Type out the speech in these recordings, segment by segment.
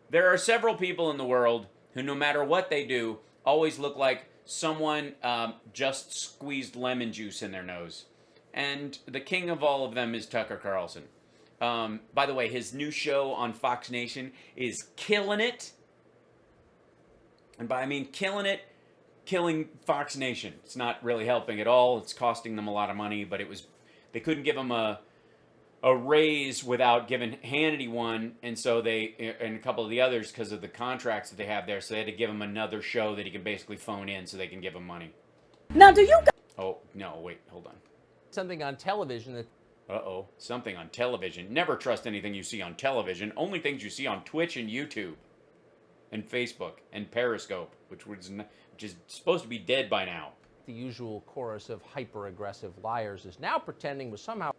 There are several people in the world who, no matter what they do, always look like someone just squeezed lemon juice in their nose. And the king of all of them is Tucker Carlson. By the way, his new show on Fox Nation is killing it. And by I mean killing it, killing Fox Nation. It's not really helping at all. It's costing them a lot of money, but they couldn't give him a raise without giving Hannity one, and so they, and a couple of the others, because of the contracts that they have there, so they had to give him another show that he can basically phone in so they can give him money. Now, do you... Oh, no, wait, hold on. Something on television that... Uh-oh, something on television. Never trust anything you see on television. Only things you see on Twitch and YouTube. And Facebook and Periscope, which is supposed to be dead by now. The usual chorus of hyper-aggressive liars is now pretending was somehow...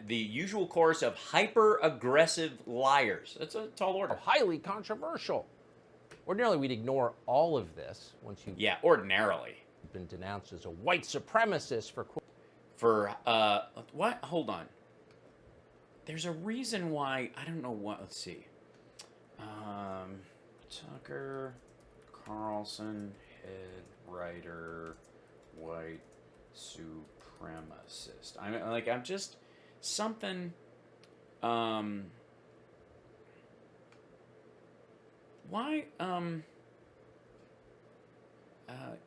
The usual chorus of hyper-aggressive liars. That's a tall order. Highly controversial. Ordinarily, we'd ignore all of this once you've... Yeah, ordinarily. ...been denounced as a white supremacist for... What? Hold on. There's a reason why, I don't know what, let's see. Tucker Carlson, head writer, white supremacist. I'm just something. Why?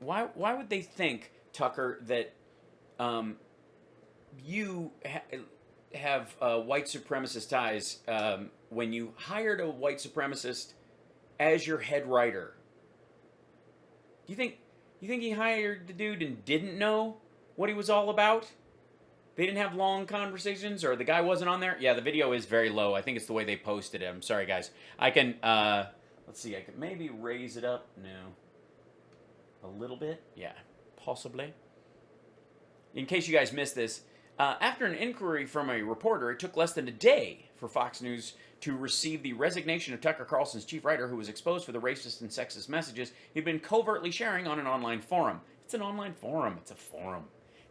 Why would they think, Tucker, that you have white supremacist ties when you hired a white supremacist as your head writer? You think he hired the dude and didn't know what he was all about? They didn't have long conversations, or the guy wasn't on there? Yeah, the video is very low. I think it's the way they posted it. I'm sorry, guys. I can, let's see, I could maybe raise it up. No. A little bit? Yeah, possibly. In case you guys missed this, after an inquiry from a reporter, it took less than a day for Fox News to receive the resignation of Tucker Carlson's chief writer, who was exposed for the racist and sexist messages he'd been covertly sharing on an online forum. It's an online forum. It's a forum.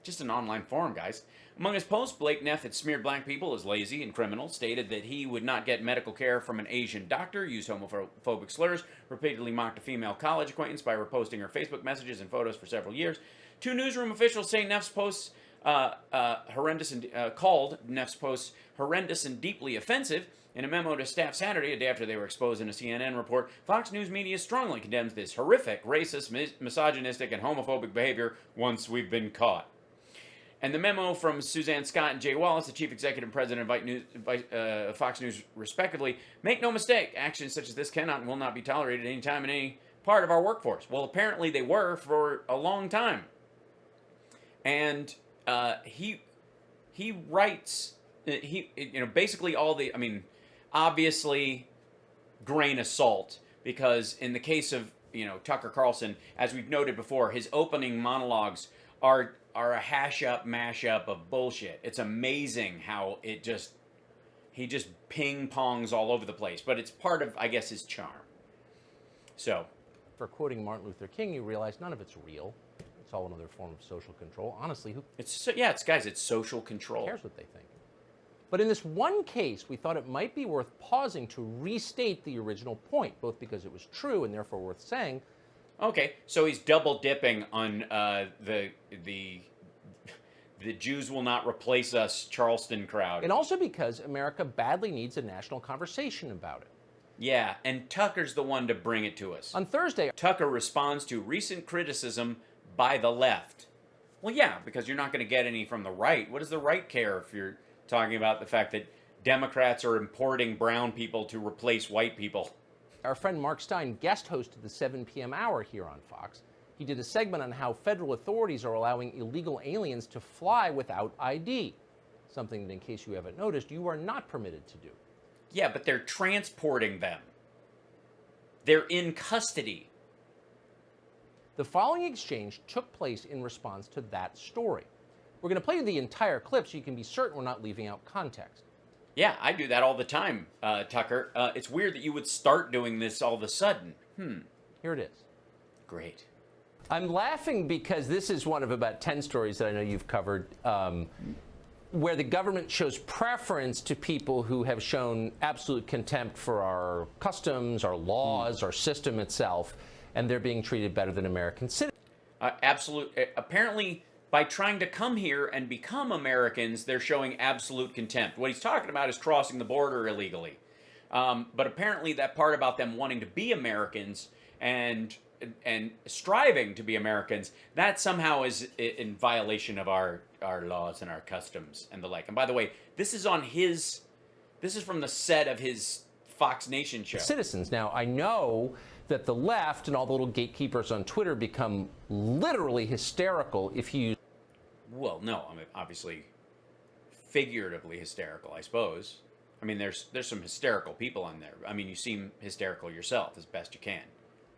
Just an online forum, guys. Among his posts, Blake Neff had smeared black people as lazy and criminal, stated that he would not get medical care from an Asian doctor, used homophobic slurs, repeatedly mocked a female college acquaintance by reposting her Facebook messages and photos for several years. Two newsroom officials say Neff's posts called Neff's posts horrendous and deeply offensive. In a memo to staff Saturday, a day after they were exposed in a CNN report, Fox News Media strongly condemns this horrific, racist, misogynistic, and homophobic behavior once we've been caught. And the memo from Suzanne Scott and Jay Wallace, the chief executive and president of Fox News, respectively, make no mistake, actions such as this cannot and will not be tolerated at any time in any part of our workforce. Well, apparently they were for a long time. And he writes, basically all the, obviously grain of salt, because in the case of, Tucker Carlson, as we've noted before, his opening monologues are a hash-up, mash-up of bullshit. It's amazing how he just ping-pongs all over the place, but it's part of, I guess, his charm. So. For quoting Martin Luther King, you realize none of it's real. It's all another form of social control. Honestly, it's social control. Who cares what they think? But in this one case, we thought it might be worth pausing to restate the original point, both because it was true and therefore worth saying. Okay, so he's double dipping on the Jews will not replace us Charleston crowd. And also because America badly needs a national conversation about it. Yeah, and Tucker's the one to bring it to us. On Thursday, Tucker responds to recent criticism by the left. Well, yeah, because you're not going to get any from the right. What does the right care if you're talking about the fact that Democrats are importing brown people to replace white people? Our friend Mark Stein guest hosted the 7 p.m. hour here on Fox. He did a segment on how federal authorities are allowing illegal aliens to fly without ID, something that, in case you haven't noticed, you are not permitted to do. Yeah, but they're transporting them. They're in custody. The following exchange took place in response to that story. We're going to play you the entire clip so you can be certain we're not leaving out context. Yeah, I do that all the time, Tucker. It's weird that you would start doing this all of a sudden. Here it is. Great. I'm laughing because this is one of about 10 stories that I know you've covered. where the government shows preference to people who have shown absolute contempt for our customs, our laws, our system itself, and they're being treated better than American citizens. Apparently, by trying to come here and become Americans, they're showing absolute contempt. What he's talking about is crossing the border illegally. But apparently that part about them wanting to be Americans and striving to be Americans, that somehow is in violation of our laws and our customs and the like. And by the way, this is from the set of his Fox Nation show. Citizens. Now, I know that the left and all the little gatekeepers on Twitter become literally hysterical if you... Well, no, I mean, obviously figuratively hysterical, I suppose. I mean, there's some hysterical people on there. I mean, you seem hysterical yourself as best you can.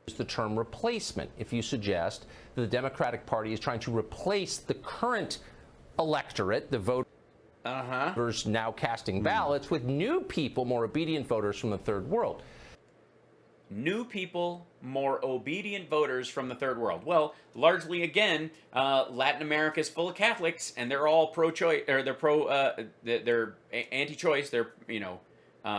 Use the term replacement if you suggest that the Democratic Party is trying to replace the current electorate, the voters now casting ballots, with new people, more obedient voters from the third world. New people, more obedient voters from the third world. Well, largely, again, Latin America is full of Catholics, and they're all pro-choice, or they're anti-choice. They're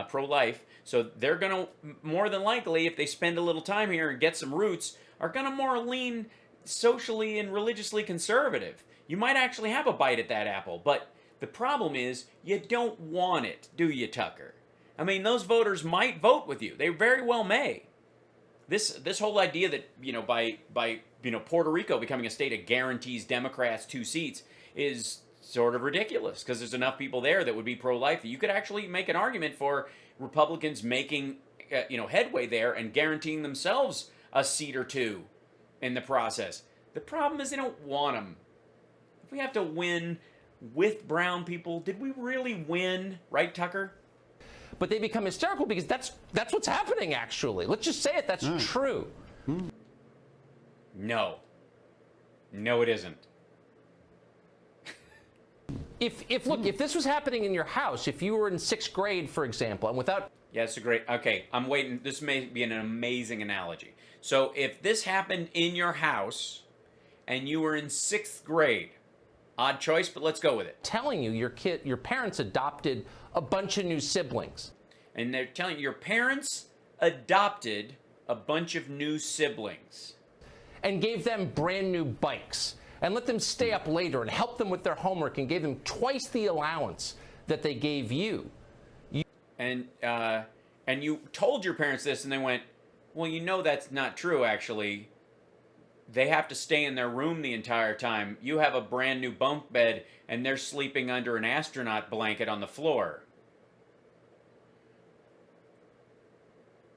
pro-life. So they're gonna more than likely, if they spend a little time here and get some roots, are gonna more lean socially and religiously conservative. You might actually have a bite at that apple, but the problem is you don't want it, do you, Tucker? I mean, those voters might vote with you. They very well may. This whole idea that, by Puerto Rico becoming a state that guarantees Democrats 2 seats is sort of ridiculous, because there's enough people there that would be pro-life that you could actually make an argument for Republicans making headway there and guaranteeing themselves a seat or 2 in the process. The problem is they don't want them. If we have to win with brown people, did we really win, right, Tucker? But they become hysterical because that's what's happening, actually. Let's just say it, that's true. No. No, it isn't. If this was happening in your house, if you were in 6th grade, for example, and without... Yeah, it's a great... Okay, I'm waiting. This may be an amazing analogy. So if this happened in your house and you were in 6th grade, odd choice, but let's go with it. Telling you your parents adopted a bunch of new siblings. And they're telling you your parents adopted a bunch of new siblings. And gave them brand new bikes. And let them stay up later and help them with their homework and gave them twice the allowance that they gave you. And you told your parents this and they went, well, that's not true, actually. They have to stay in their room the entire time. You have a brand new bunk bed, and they're sleeping under an astronaut blanket on the floor.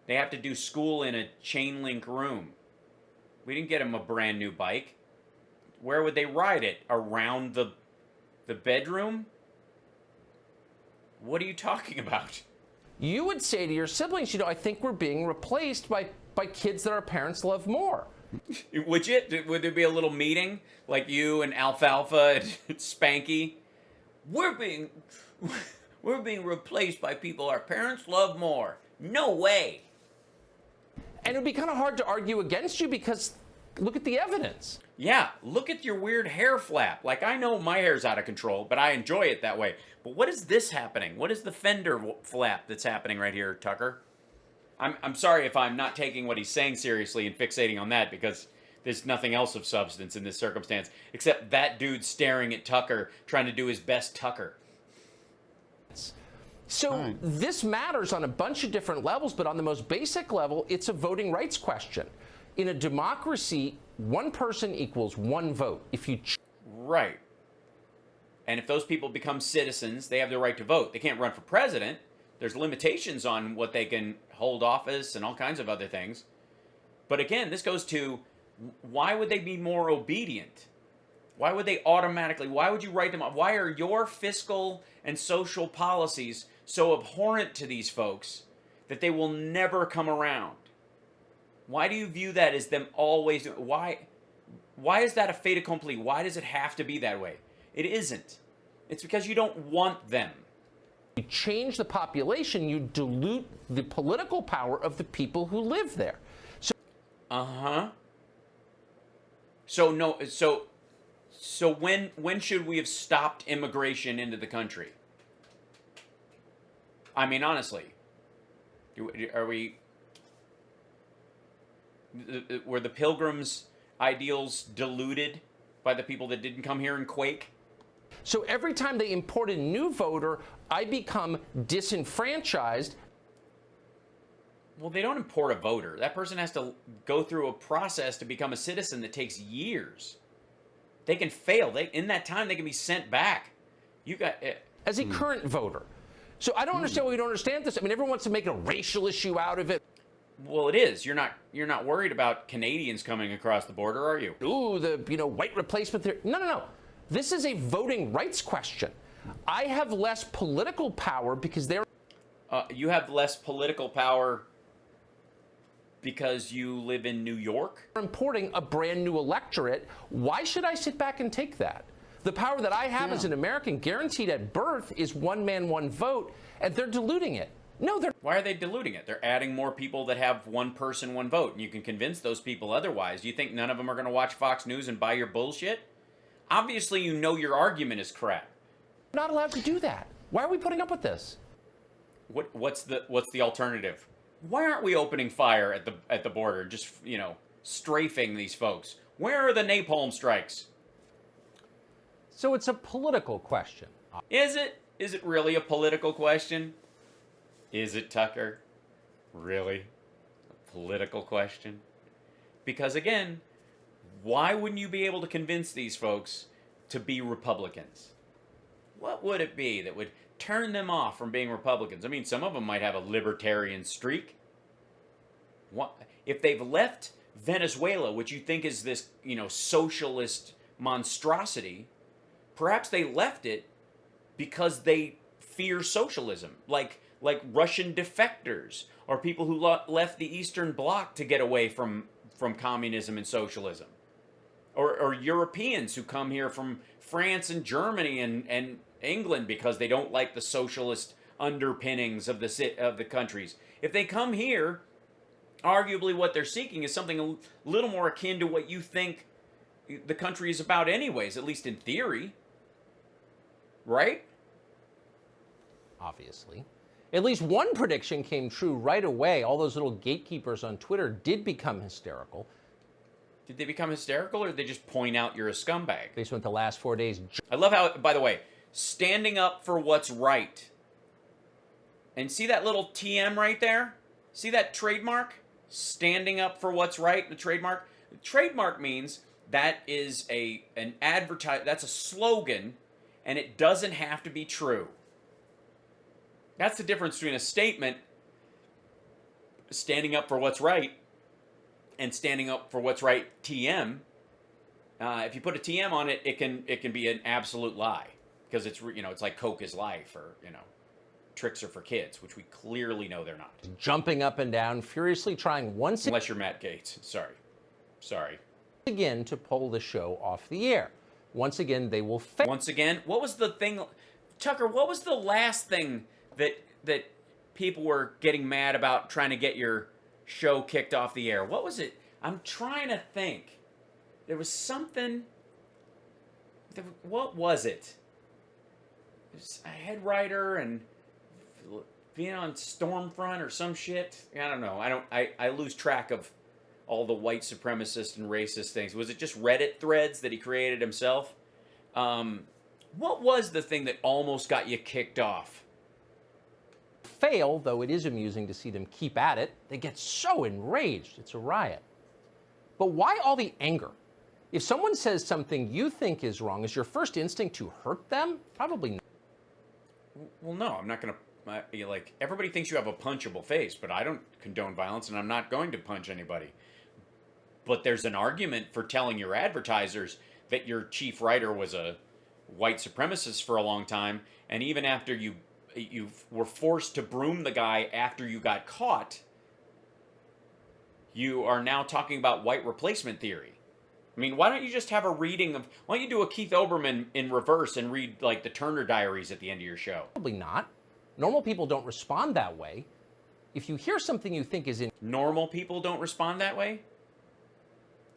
They have to do school in a chain link room. We didn't get them a brand new bike. Where would they ride it? Around the bedroom? What are you talking about? You would say to your siblings, I think we're being replaced by kids that our parents love more. Would there be a little meeting like you and Alfalfa and Spanky? We're being replaced by people our parents love more. No way. And it would be kind of hard to argue against you because look at the evidence. Yeah, look at your weird hair flap. Like, I know my hair's out of control, but I enjoy it that way. But what is this happening? What is the fender flap that's happening right here, Tucker? I'm sorry if I'm not taking what he's saying seriously and fixating on that, because there's nothing else of substance in this circumstance except that dude staring at Tucker, trying to do his best Tucker. So this matters on a bunch of different levels, but on the most basic level, it's a voting rights question. In a democracy, one person equals one vote. If you... Right. And if those people become citizens, they have the right to vote. They can't run for president. There's limitations on what they can hold office and all kinds of other things. But again, this goes to, why would they be more obedient? Why would you write them up? Why are your fiscal and social policies so abhorrent to these folks that they will never come around? Why do you view that as them always? Why is that a fait accompli? Why does it have to be that way? It isn't. It's because you don't want them. You change the population, you dilute the political power of the people who live there. So when should we have stopped immigration into the country? I mean, honestly, are we? Were the Pilgrims' ideals diluted by the people that didn't come here and quake? So every time they import a new voter, I become disenfranchised. Well, they don't import a voter. That person has to go through a process to become a citizen that takes years. They can fail. In that time, they can be sent back. You got as a current voter. So I don't understand why we don't understand this. I mean, everyone wants to make a racial issue out of it. Well, it is. You're not worried about Canadians coming across the border, are you? Ooh, the white replacement theory. No. This is a voting rights question. I have less political power because they're. You have less political power because you live in New York? Importing a brand new electorate. Why should I sit back and take that? The power that I have as an American guaranteed at birth is one man, one vote, and they're diluting it. No, they're. Why are they diluting it? They're adding more people that have one person, one vote, and you can convince those people otherwise. Do you think none of them are going to watch Fox News and buy your bullshit? Obviously, you know your argument is crap. We're not allowed to do that. Why are we putting up with this? What's the alternative? Why aren't we opening fire at the border, just strafing these folks? Where are the napalm strikes? So it's a political question. Is it? Is it really a political question? Is it, Tucker? Really? A political question? Because again, why wouldn't you be able to convince these folks to be Republicans? What would it be that would turn them off from being Republicans? I mean, some of them might have a libertarian streak. What if they've left Venezuela, which you think is this, socialist monstrosity? Perhaps they left it because they fear socialism, like Russian defectors or people who left the Eastern Bloc to get away from communism and socialism, or Europeans who come here from France and Germany and England because they don't like the socialist underpinnings of the countries. If they come here, arguably what they're seeking is something a little more akin to what you think the country is about anyways, at least in theory. Right? Obviously. At least one prediction came true right away. All those little gatekeepers on Twitter did become hysterical. Did they become hysterical, or did they just point out you're a scumbag? They spent the last 4 days. I love how, by the way, standing up for what's right. And see that little TM right there? See that trademark? Standing up for what's right, the trademark? The trademark means that is an that's a slogan, and it doesn't have to be true. That's the difference between a statement, standing up for what's right, and standing up for what's right, TM. If you put a TM on it, it can be an absolute lie, because it's like Coke is life, or tricks are for kids, which we clearly know they're not. Jumping up and down, furiously trying unless you're Matt Gaetz. Sorry. Again to pull the show off the air. Once again, they will fail. Once again, what was the thing, Tucker? What was the last thing that people were getting mad about, trying to get your show kicked off the air? What was it? I'm trying to think. There was something. What was it? It was a head writer and being on Stormfront or some shit. I don't know. I lose track of all the white supremacist and racist things. Was it just Reddit threads that he created himself? What was the thing that almost got you kicked off? Fail, though it is amusing to see them keep at it. They get so enraged. It's a riot. But why all the anger? If someone says something you think is wrong, is your first instinct to hurt them? Probably not. Well, no, I'm not going to. Everybody thinks you have a punchable face, but I don't condone violence, and I'm not going to punch anybody. But there's an argument for telling your advertisers that your chief writer was a white supremacist for a long time, and even after you were forced to broom the guy after you got caught, you are now talking about white replacement theory. I mean, why don't you just have a reading of... Why don't you do a Keith Olbermann in reverse and read, the Turner Diaries at the end of your show? Probably not. Normal people don't respond that way. If you hear something you think is in... Normal people don't respond that way?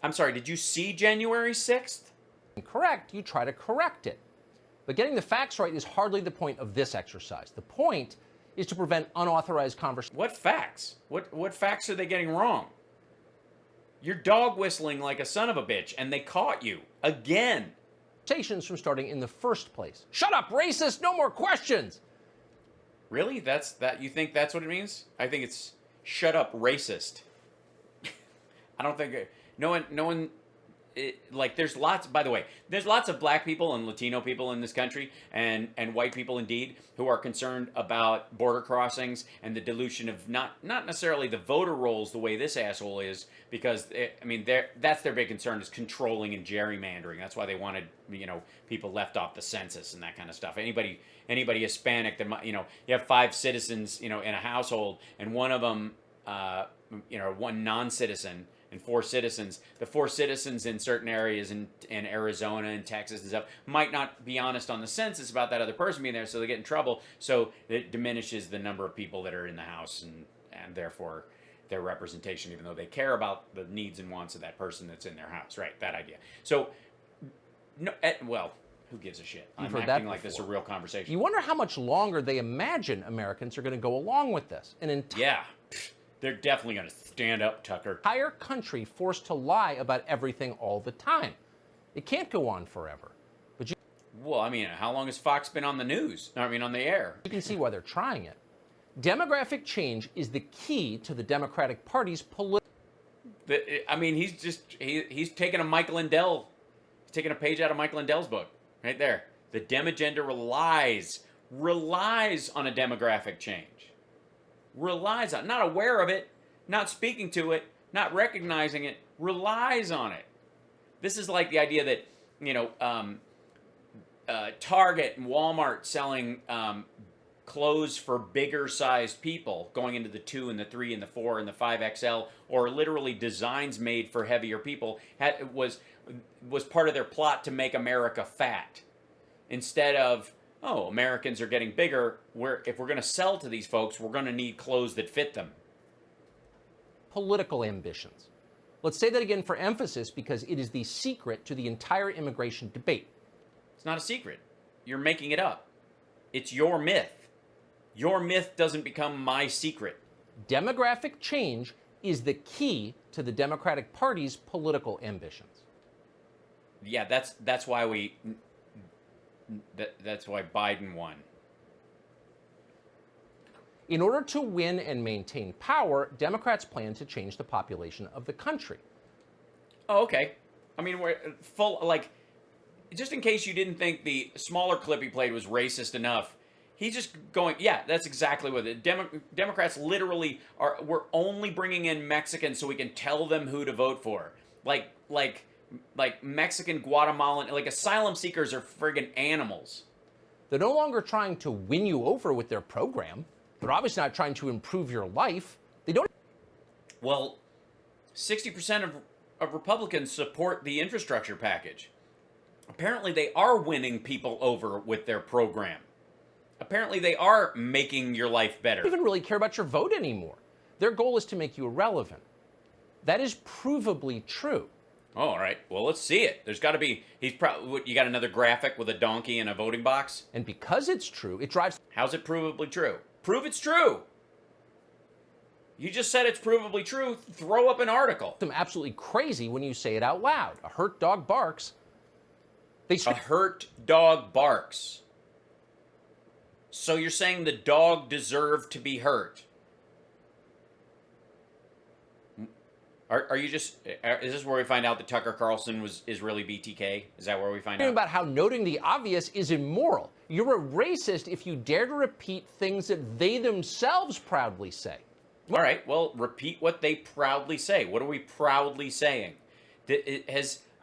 I'm sorry, did you see January 6th? incorrect, you try to correct it. But getting the facts right is hardly the point of this exercise. The point is to prevent unauthorized conversation. What facts? What facts are they getting wrong? You're dog whistling like a son of a bitch, and they caught you again. Conversations from starting in the first place. Shut up, racist! No more questions. Really? You think that's what it means? I think it's shut up, racist. I don't think no one. There's lots. By the way, there's lots of black people and Latino people in this country, and white people indeed, who are concerned about border crossings and the dilution of not necessarily the voter rolls the way this asshole is, because that's their big concern, is controlling and gerrymandering. That's why they wanted people left off the census and that kind of stuff. Anybody Hispanic that you have 5 citizens in a household, and one of them one non-citizen and 4 citizens. The 4 citizens in certain areas in Arizona and Texas and stuff might not be honest on the census about that other person being there, so they get in trouble. So it diminishes the number of people that are in the house, and therefore their representation, even though they care about the needs and wants of that person that's in their house. Right, that idea. So, no, well, who gives a shit? I'm acting like this is a real conversation. You wonder how much longer they imagine Americans are going to go along with this. Yeah. They're definitely going to stand up, Tucker. Entire country forced to lie about everything all the time. It can't go on forever. But well, how long has Fox been on the news? On the air. You can see why they're trying it. Demographic change is the key to the Democratic Party's political. He's taking a Michael Lindell. He's taking a page out of Michael Lindell's book, right there. The Dem agenda relies on a demographic change. Relies on, not aware of it, not speaking to it, not recognizing it, relies on it. This is like the idea that, Target and Walmart selling clothes for bigger sized people, going into the 2 and the 3 and the 4 and the 5XL, or literally designs made for heavier people, was part of their plot to make America fat. Instead of, Americans are getting bigger. If we're going to sell to these folks, we're going to need clothes that fit them. Political ambitions. Let's say that again for emphasis, because it is the secret to the entire immigration debate. It's not a secret. You're making it up. It's your myth. Your myth doesn't become my secret. Demographic change is the key to the Democratic Party's political ambitions. Yeah, that's why that's why Biden won. In order to win and maintain power, Democrats plan to change the population of the country. Oh, okay. We're just in case you didn't think the smaller clip he played was racist enough, he's just going, yeah, that's exactly what it. Democrats literally we're only bringing in Mexicans so we can tell them who to vote for. Like Mexican, Guatemalan, like asylum seekers are friggin' animals. They're no longer trying to win you over with their program. They're obviously not trying to improve your life. They don't. Well, 60% of Republicans support the infrastructure package. Apparently they are winning people over with their program. Apparently they are making your life better. They don't even really care about your vote anymore. Their goal is to make you irrelevant. That is provably true. Oh, all right. Well, let's see it. There's got to be. You got another graphic with a donkey and a voting box? And because it's true, it drives. How's it provably true? Prove it's true. You just said it's provably true. Throw up an article. Them absolutely crazy when you say it out loud. A hurt dog barks. A hurt dog barks. So you're saying the dog deserved to be hurt? Are you just? Is this where we find out that Tucker Carlson is really BTK? Is that where we find out? About how noting the obvious is immoral. You're a racist if you dare to repeat things that they themselves proudly say. All right. Well, repeat what they proudly say. What are we proudly saying?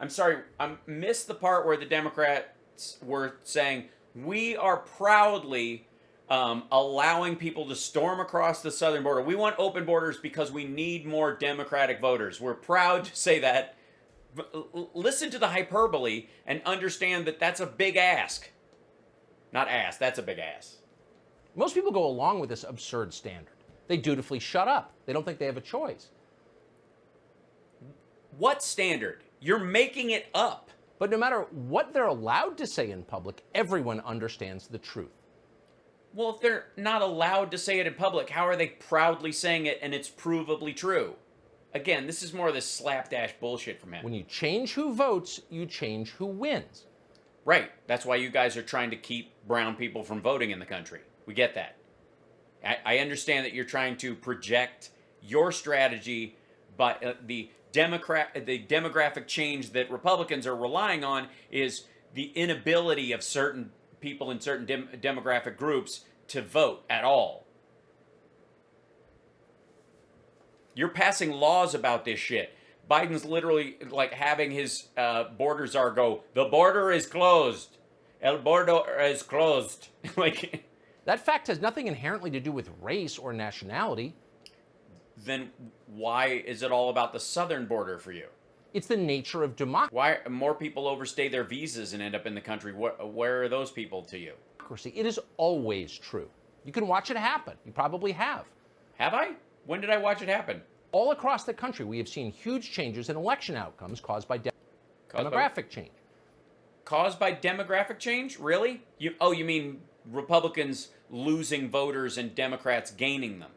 I'm sorry. I missed the part where the Democrats were saying we are proudly allowing people to storm across the southern border. We want open borders because we need more Democratic voters. We're proud to say that. Listen to the hyperbole and understand that that's a big ask. Not ass, that's a big ass. Most people go along with this absurd standard. They dutifully shut up. They don't think they have a choice. What standard? You're making it up. But no matter what they're allowed to say in public, everyone understands the truth. Well, if they're not allowed to say it in public, how are they proudly saying it and it's provably true? Again, this is more of this slapdash bullshit from him. When you change who votes, you change who wins. Right. That's why you guys are trying to keep brown people from voting in the country. We get that. I understand that you're trying to project your strategy, but the demographic change that Republicans are relying on is the inability of certain people in certain demographic groups to vote at all. You're passing laws about this shit. Biden's literally like having his border czar go, the border is closed. El bordo is closed. Like, that fact has nothing inherently to do with race or nationality. Then why is it all about the southern border for you? It's the nature of democracy. Why more people overstay their visas and end up in the country? Where are those people to you? It is always true. You can watch it happen. You probably have. Have I? When did I watch it happen? All across the country, we have seen huge changes in election outcomes caused by demographic change. Caused by demographic change? Really? You mean Republicans losing voters and Democrats gaining them?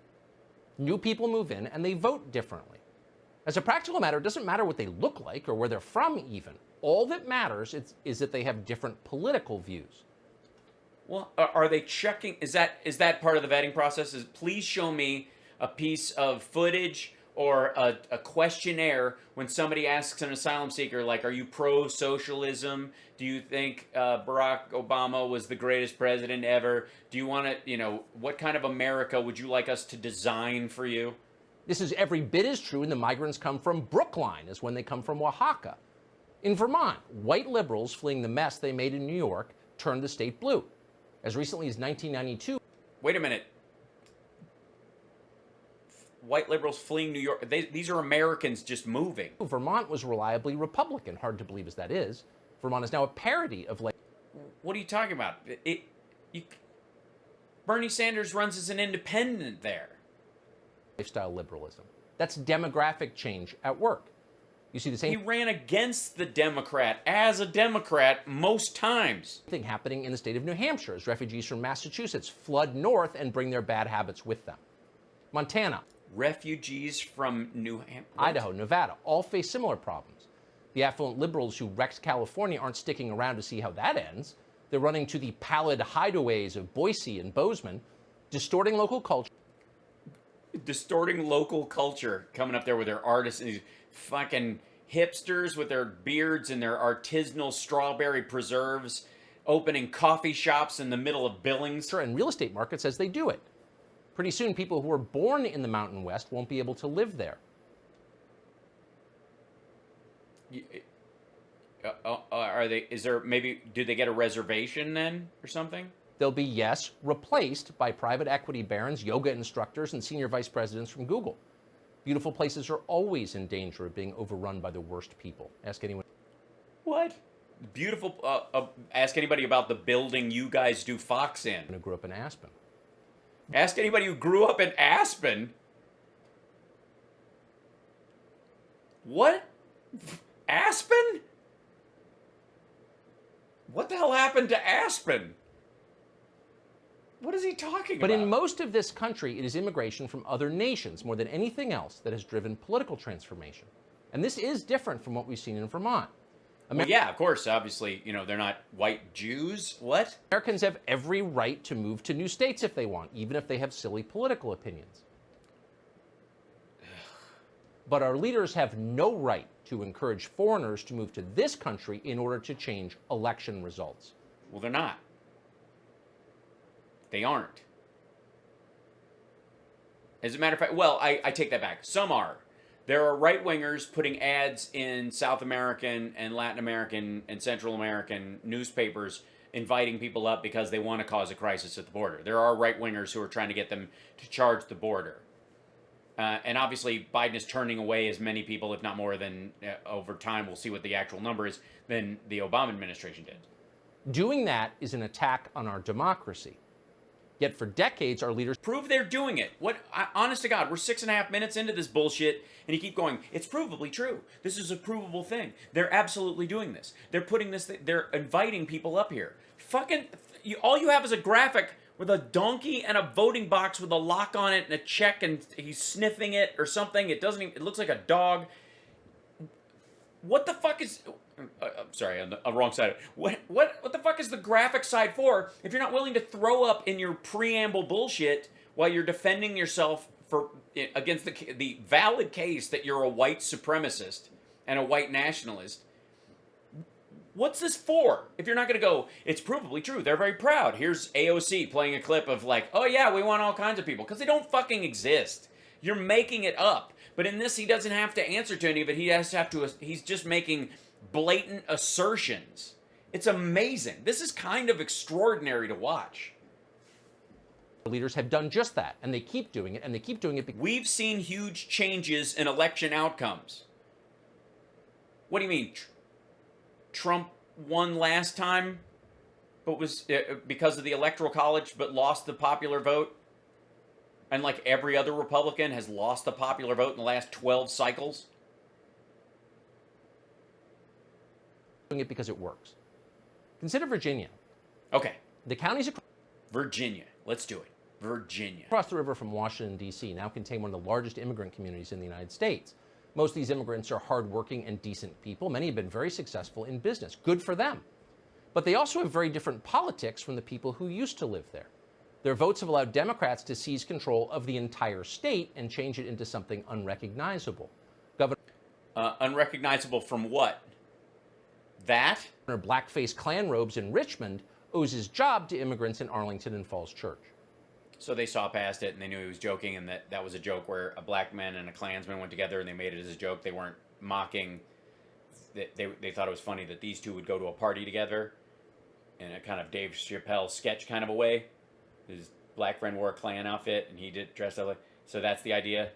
New people move in and they vote differently. As a practical matter, it doesn't matter what they look like or where they're from even. All that matters is that they have different political views. Well, are they checking? Is that part of the vetting process? Please show me a piece of footage or a questionnaire when somebody asks an asylum seeker, like, are you pro-socialism? Do you think Barack Obama was the greatest president ever? Do you want to, what kind of America would you like us to design for you? This is every bit as true when the migrants come from Brookline as when they come from Oaxaca. In Vermont, white liberals fleeing the mess they made in New York turned the state blue. As recently as 1992. Wait a minute. White liberals fleeing New York. These are Americans just moving. Vermont was reliably Republican, hard to believe as that is. Vermont is now a parody of What are you talking about? Bernie Sanders runs as an independent there. Lifestyle liberalism. That's demographic change at work. You see the same He ran against the Democrat as a Democrat most times. thing happening in the state of New Hampshire as refugees from Massachusetts flood north and bring their bad habits with them. Montana. Refugees from New Hampshire. Idaho, Nevada, all face similar problems. The affluent liberals who wrecked California aren't sticking around to see how that ends. They're running to the pallid hideaways of Boise and Bozeman, distorting local culture. Distorting local culture, coming up there with their artists and these fucking hipsters with their beards and their artisanal strawberry preserves, opening coffee shops in the middle of Billings. And real estate markets as they do it. Pretty soon, people who were born in the Mountain West won't be able to live there. Do they get a reservation then or something? They'll be, yes, replaced by private equity barons, yoga instructors, and senior vice presidents from Google. Beautiful places are always in danger of being overrun by the worst people. Ask anyone. What? Beautiful. Ask anybody about the building you guys do Fox in. Who grew up in Aspen. Ask anybody who grew up in Aspen. What? Aspen? What the hell happened to Aspen? What is he talking about? But in most of this country, it is immigration from other nations more than anything else that has driven political transformation. And this is different from what we've seen in Vermont. Well, yeah, of course. Obviously, they're not white Jews. What? Americans have every right to move to new states if they want, even if they have silly political opinions. But our leaders have no right to encourage foreigners to move to this country in order to change election results. Well, they're not. They aren't. As a matter of fact, well, I take that back. Some are. There are right-wingers putting ads in South American and Latin American and Central American newspapers inviting people up because they want to cause a crisis at the border. There are right-wingers who are trying to get them to charge the border. And obviously, Biden is turning away as many people, if not more than, over time, we'll see what the actual number is, than the Obama administration did. Doing that is an attack on our democracy. Yet for decades, our leaders prove they're doing it. Honest to God, we're 6.5 minutes into this bullshit, and you keep going, it's provably true. This is a provable thing. They're absolutely doing this. They're putting this, they're inviting people up here. All you have is a graphic with a donkey and a voting box with a lock on it and a check, and he's sniffing it or something. It looks like a dog. What the fuck is... I'm sorry, on the wrong side. What the fuck is the graphic side for if you're not willing to throw up in your preamble bullshit while you're defending yourself against the valid case that you're a white supremacist and a white nationalist? What's this for? If you're not going to go, it's provably true. They're very proud. Here's AOC playing a clip of like, oh yeah, we want all kinds of people. Because they don't fucking exist. You're making it up. But in this, he doesn't have to answer to any of it. He's just making blatant assertions. It's amazing. This is kind of extraordinary to watch. leaders have done just that, and they keep doing it, and they keep doing it because we've seen huge changes in election outcomes. What do you mean? Trump won last time, but was because of the Electoral College, but lost the popular vote? And like every other Republican has lost the popular vote in the last 12 cycles? doing it because it works. Consider Virginia. Okay. The counties Virginia. Let's do it. Virginia. across the river from Washington, D.C. now contain one of the largest immigrant communities in the United States. Most of these immigrants are hardworking and decent people. Many have been very successful in business. Good for them. But they also have very different politics from the people who used to live there. Their votes have allowed Democrats to seize control of the entire state and change it into something unrecognizable. Unrecognizable from what? That? Governor Blackface Klan robes in Richmond owes his job to immigrants in Arlington and Falls Church. So they saw past it and they knew he was joking, and that was a joke where a black man and a Klansman went together and they made it as a joke. They weren't mocking. They thought it was funny that these two would go to a party together in a kind of Dave Chappelle sketch kind of a way. His black friend wore a Klan outfit and he did dress up like... So that's the idea.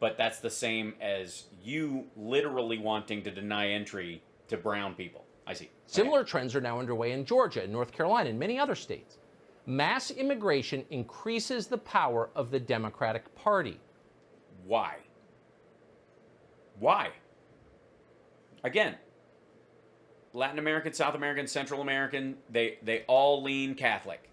But that's the same as you literally wanting to deny entry to brown people. I see. Similar trends are now underway in Georgia, in North Carolina, and many other states. Mass immigration increases the power of the Democratic Party. Why? Why? Again, Latin American, South American, Central American, they all lean Catholic.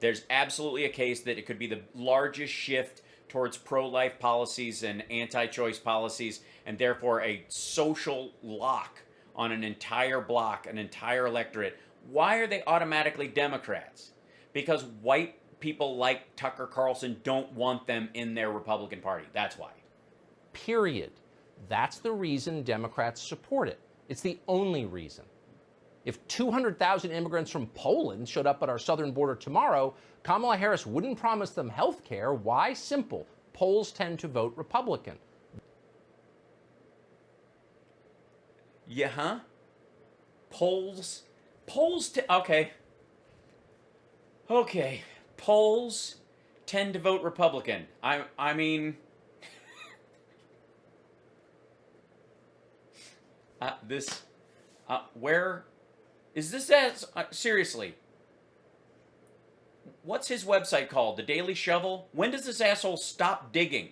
There's absolutely a case that it could be the largest shift towards pro-life policies and anti-choice policies, and therefore a social lock on an entire block, an entire electorate. Why are they automatically Democrats? Because white people like Tucker Carlson don't want them in their Republican Party. That's why. Period. That's the reason Democrats support it. It's the only reason. If 200,000 immigrants from Poland showed up at our southern border tomorrow, Kamala Harris wouldn't promise them health care. Why? Simple. Poles tend to vote Republican. Yeah, huh? Polls? Okay. Okay. Polls tend to vote Republican. I mean... where... Is this as... seriously. What's his website called? The Daily Shovel? When does this asshole stop digging?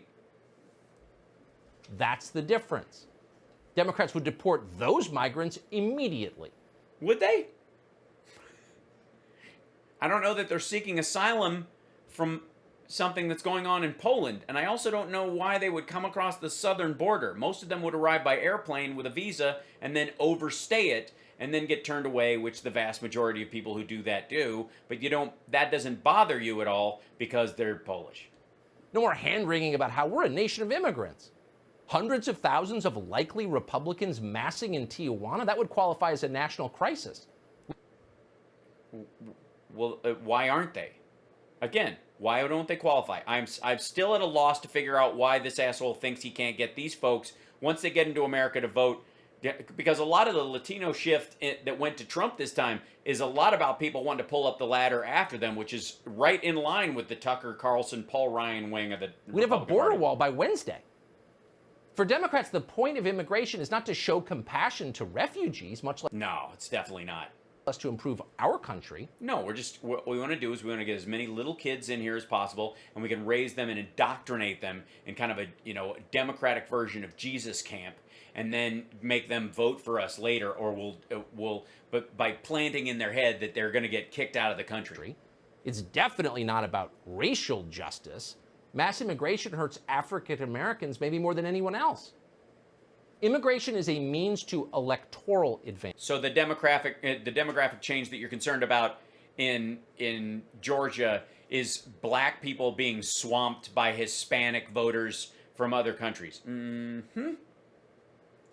That's the difference. Democrats would deport those migrants immediately. Would they? I don't know that they're seeking asylum from something that's going on in Poland, and I also don't know why they would come across the southern border. Most of them would arrive by airplane with a visa and then overstay it and then get turned away, which the vast majority of people who do that do, but that doesn't bother you at all because they're Polish. No more hand-wringing about how we're a nation of immigrants. Hundreds of thousands of likely Republicans massing in Tijuana, that would qualify as a national crisis. Well, why aren't they? Again, why don't they qualify? I'm still at a loss to figure out why this asshole thinks he can't get these folks, once they get into America, to vote. Because a lot of the Latino shift that went to Trump this time is a lot about people wanting to pull up the ladder after them, which is right in line with the Tucker Carlson, Paul Ryan wing of the We'd have a Republican border Party. wall by Wednesday. For Democrats, the point of immigration is not to show compassion to refugees, much like... No, it's definitely not. us to improve our country. No, what we want to do is we want to get as many little kids in here as possible, and we can raise them and indoctrinate them in kind of a democratic version of Jesus camp, and then make them vote for us later, or but by planting in their head that they're going to get kicked out of the country. It's definitely not about racial justice. Mass immigration hurts African Americans maybe more than anyone else. Immigration is a means to electoral advantage. So the demographic change that you're concerned about in Georgia is black people being swamped by Hispanic voters from other countries.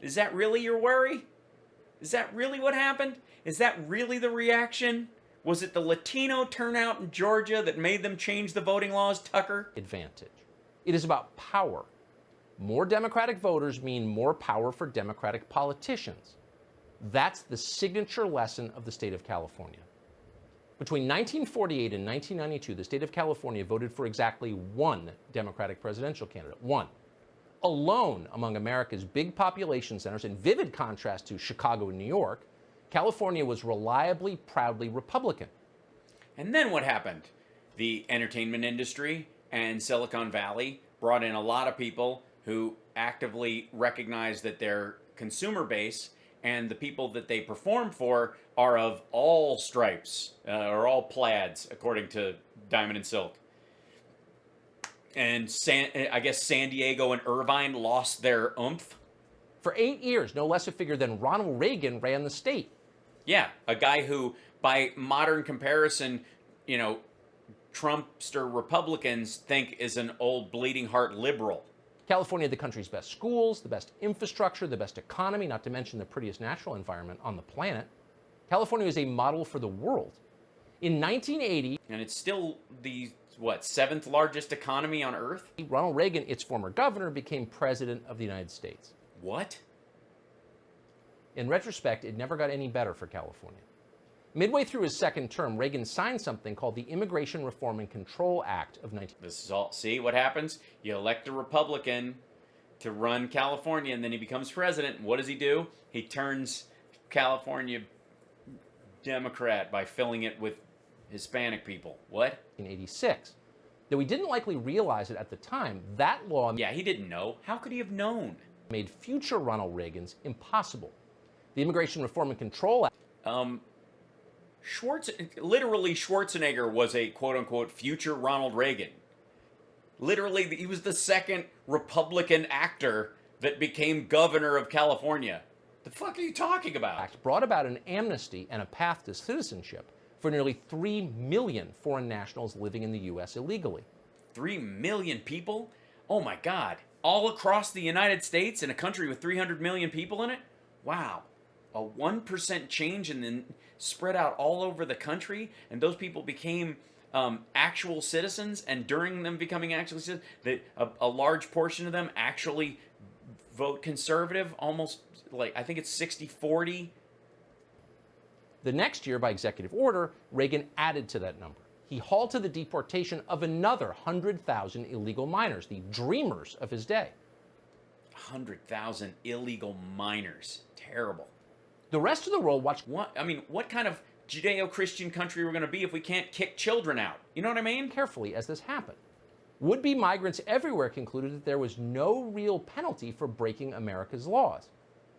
Is that really your worry? Is that really what happened? Is that really the reaction? Was it the Latino turnout in Georgia that made them change the voting laws, Tucker? Advantage. It is about power. More Democratic voters mean more power for Democratic politicians. That's the signature lesson of the state of California. Between 1948 and 1992, the state of California voted for exactly one Democratic presidential candidate. One. Alone among America's big population centers, in vivid contrast to Chicago and New York, California was reliably, proudly Republican. And then what happened? The entertainment industry and Silicon Valley brought in a lot of people who actively recognize that their consumer base and the people that they perform for are of all stripes, or all plaids, according to Diamond and Silk. And I guess San Diego and Irvine lost their oomph. For 8 years, no less a figure than Ronald Reagan ran the state. Yeah, a guy who, by modern comparison, Trumpster Republicans think is an old bleeding heart liberal. California had the country's best schools, the best infrastructure, the best economy, not to mention the prettiest natural environment on the planet. California is a model for the world. In 1980... And it's still the, seventh largest economy on Earth? Ronald Reagan, its former governor, became president of the United States. What? In retrospect, it never got any better for California. Midway through his second term, Reagan signed something called the Immigration Reform and Control Act of 19... This is all, see what happens? You elect a Republican to run California, and then he becomes president. What does he do? He turns California Democrat by filling it with Hispanic people. What? In 1986. Though he didn't likely realize it at the time, that law... Yeah, he didn't know. How could he have known? ...made future Ronald Reagans impossible. The Immigration Reform and Control Act... Literally, Schwarzenegger was a quote-unquote future Ronald Reagan. Literally, he was the second Republican actor that became governor of California. The fuck are you talking about? Act brought about an amnesty and a path to citizenship for nearly 3 million foreign nationals living in the U.S. illegally. 3 million people? Oh my God. All across the United States in a country with 300 million people in it? Wow. A 1% change and then spread out all over the country, and those people became actual citizens, and during them becoming actual citizens, a large portion of them actually vote conservative, almost I think it's 60-40. The next year, by executive order, Reagan added to that number. He halted the deportation of another 100,000 illegal minors, the dreamers of his day. 100,000 illegal minors. Terrible. The rest of the world watched... What kind of Judeo-Christian country we're going to be if we can't kick children out? You know what I mean? ...carefully as this happened. Would-be migrants everywhere concluded that there was no real penalty for breaking America's laws.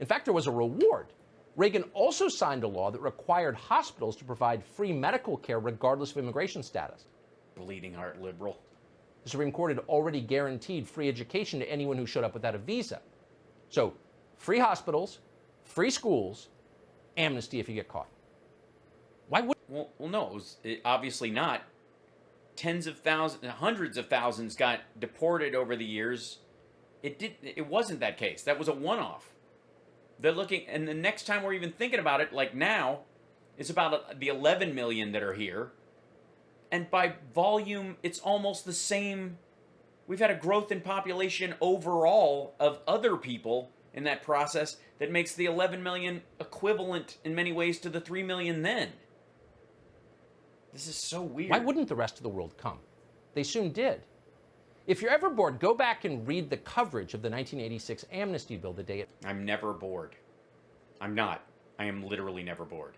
In fact, there was a reward. Reagan also signed a law that required hospitals to provide free medical care regardless of immigration status. Bleeding heart liberal. The Supreme Court had already guaranteed free education to anyone who showed up without a visa. So, free hospitals, free schools, amnesty if you get caught. Why would... Well, no, obviously not. Tens of thousands, hundreds of thousands got deported over the years. It wasn't that case. That was a one-off. They're looking, and the next time we're even thinking about it, like now, it's about the 11 million that are here. And by volume, it's almost the same. We've had a growth in population overall of other people in that process that makes the 11 million equivalent in many ways to the 3 million then. This is so weird. Why wouldn't the rest of the world come? They soon did. If you're ever bored, go back and read the coverage of the 1986 amnesty bill the day it... I'm never bored. I'm not. I am literally never bored.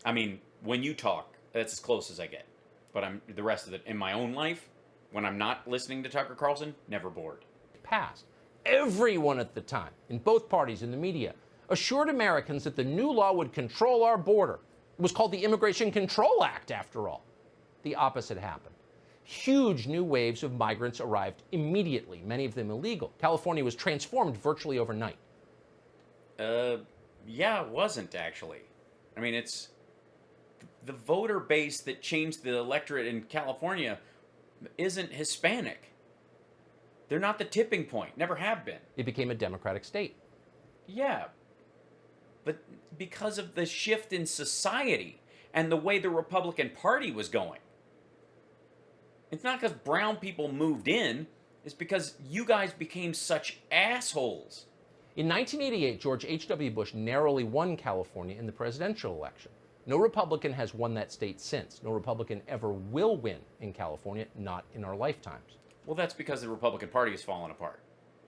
I mean, when you talk, that's as close as I get. But I'm the rest of it in my own life, when I'm not listening to Tucker Carlson, never bored. Passed. Everyone at the time, in both parties, in the media, assured Americans that the new law would control our border. It was called the Immigration Control Act, after all. The opposite happened. Huge new waves of migrants arrived immediately, many of them illegal. California was transformed virtually overnight. Yeah, it wasn't actually. I mean, it's the voter base that changed the electorate in California isn't Hispanic. They're not the tipping point, never have been. It became a democratic state. Yeah, but because of the shift in society and the way the Republican Party was going. It's not because brown people moved in, it's because you guys became such assholes. In 1988, George H.W. Bush narrowly won California in the presidential election. No Republican has won that state since. No Republican ever will win in California, not in our lifetimes. Well, that's because the Republican Party has fallen apart.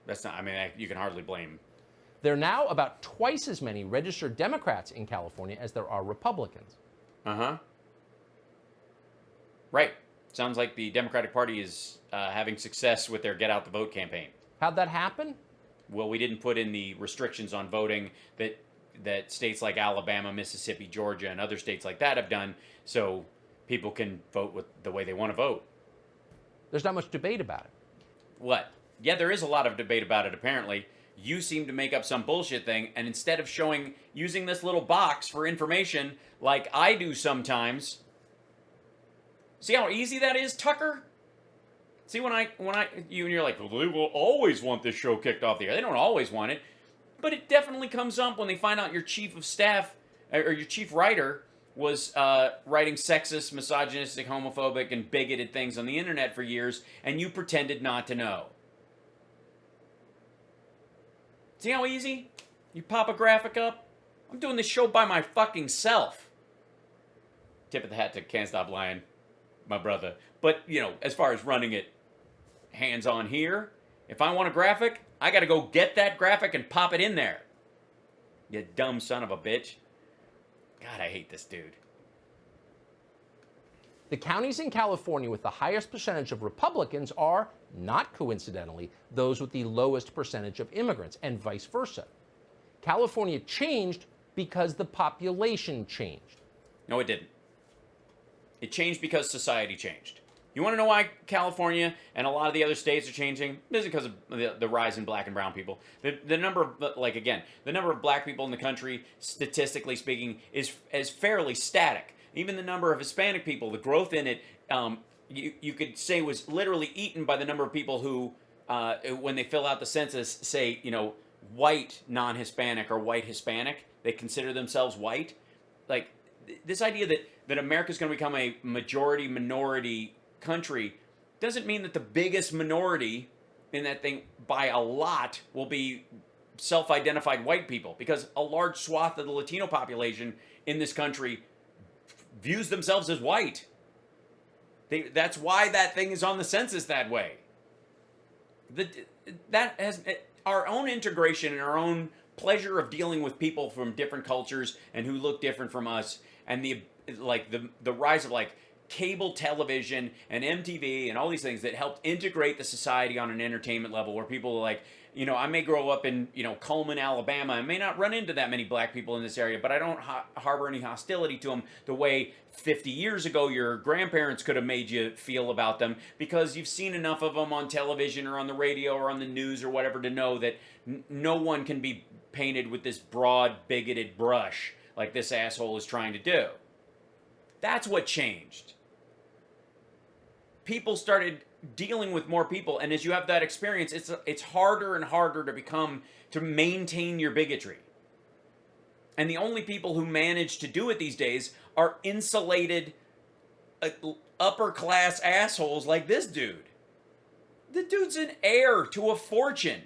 That's not, I mean, you can hardly blame. There are now about twice as many registered Democrats in California as there are Republicans. Uh-huh. Right. Sounds like the Democratic Party is having success with their Get Out the Vote campaign. How'd that happen? Well, we didn't put in the restrictions on voting that states like Alabama, Mississippi, Georgia, and other states like that have done, so people can vote with the way they want to vote. There's not much debate about it. What? Yeah, there is a lot of debate about it, apparently. You seem to make up some bullshit thing, and instead of using this little box for information like I do sometimes, see how easy that is, Tucker? See, you're like, well, they will always want this show kicked off the air. They don't always want it, but it definitely comes up when they find out your chief of staff or your chief writer was writing sexist, misogynistic, homophobic, and bigoted things on the internet for years, and you pretended not to know. See how easy? You pop a graphic up. I'm doing this show by my fucking self. Tip of the hat to Can't Stop Lying, my brother. But, as far as running it hands-on here, if I want a graphic, I gotta go get that graphic and pop it in there. You dumb son of a bitch. God, I hate this dude. The counties in California with the highest percentage of Republicans are, not coincidentally, those with the lowest percentage of immigrants, and vice versa. California changed because the population changed. No, it didn't. It changed because society changed. You want to know why California and a lot of the other states are changing? This is because of the rise in black and brown people. The number of, the number of black people in the country, statistically speaking, is fairly static. Even the number of Hispanic people, the growth in it, you could say was literally eaten by the number of people who, when they fill out the census, say, white non-Hispanic or white Hispanic. They consider themselves white. Like, this idea that America's going to become a majority-minority country doesn't mean that the biggest minority in that thing by a lot will be self-identified white people, because a large swath of the Latino population in this country views themselves as white. That's why that thing is on the census that way. That has our own integration and our own pleasure of dealing with people from different cultures and who look different from us, and the rise of cable television and MTV and all these things that helped integrate the society on an entertainment level, where people are like, I may grow up in, Cullman, Alabama. I may not run into that many black people in this area, but I don't harbor any hostility to them the way 50 years ago your grandparents could have made you feel about them, because you've seen enough of them on television or on the radio or on the news or whatever to know that no one can be painted with this broad, bigoted brush like this asshole is trying to do. That's what changed. People started dealing with more people, and as you have that experience, it's harder and harder to maintain your bigotry. And the only people who manage to do it these days are insulated, upper class assholes like this dude. The dude's an heir to a fortune.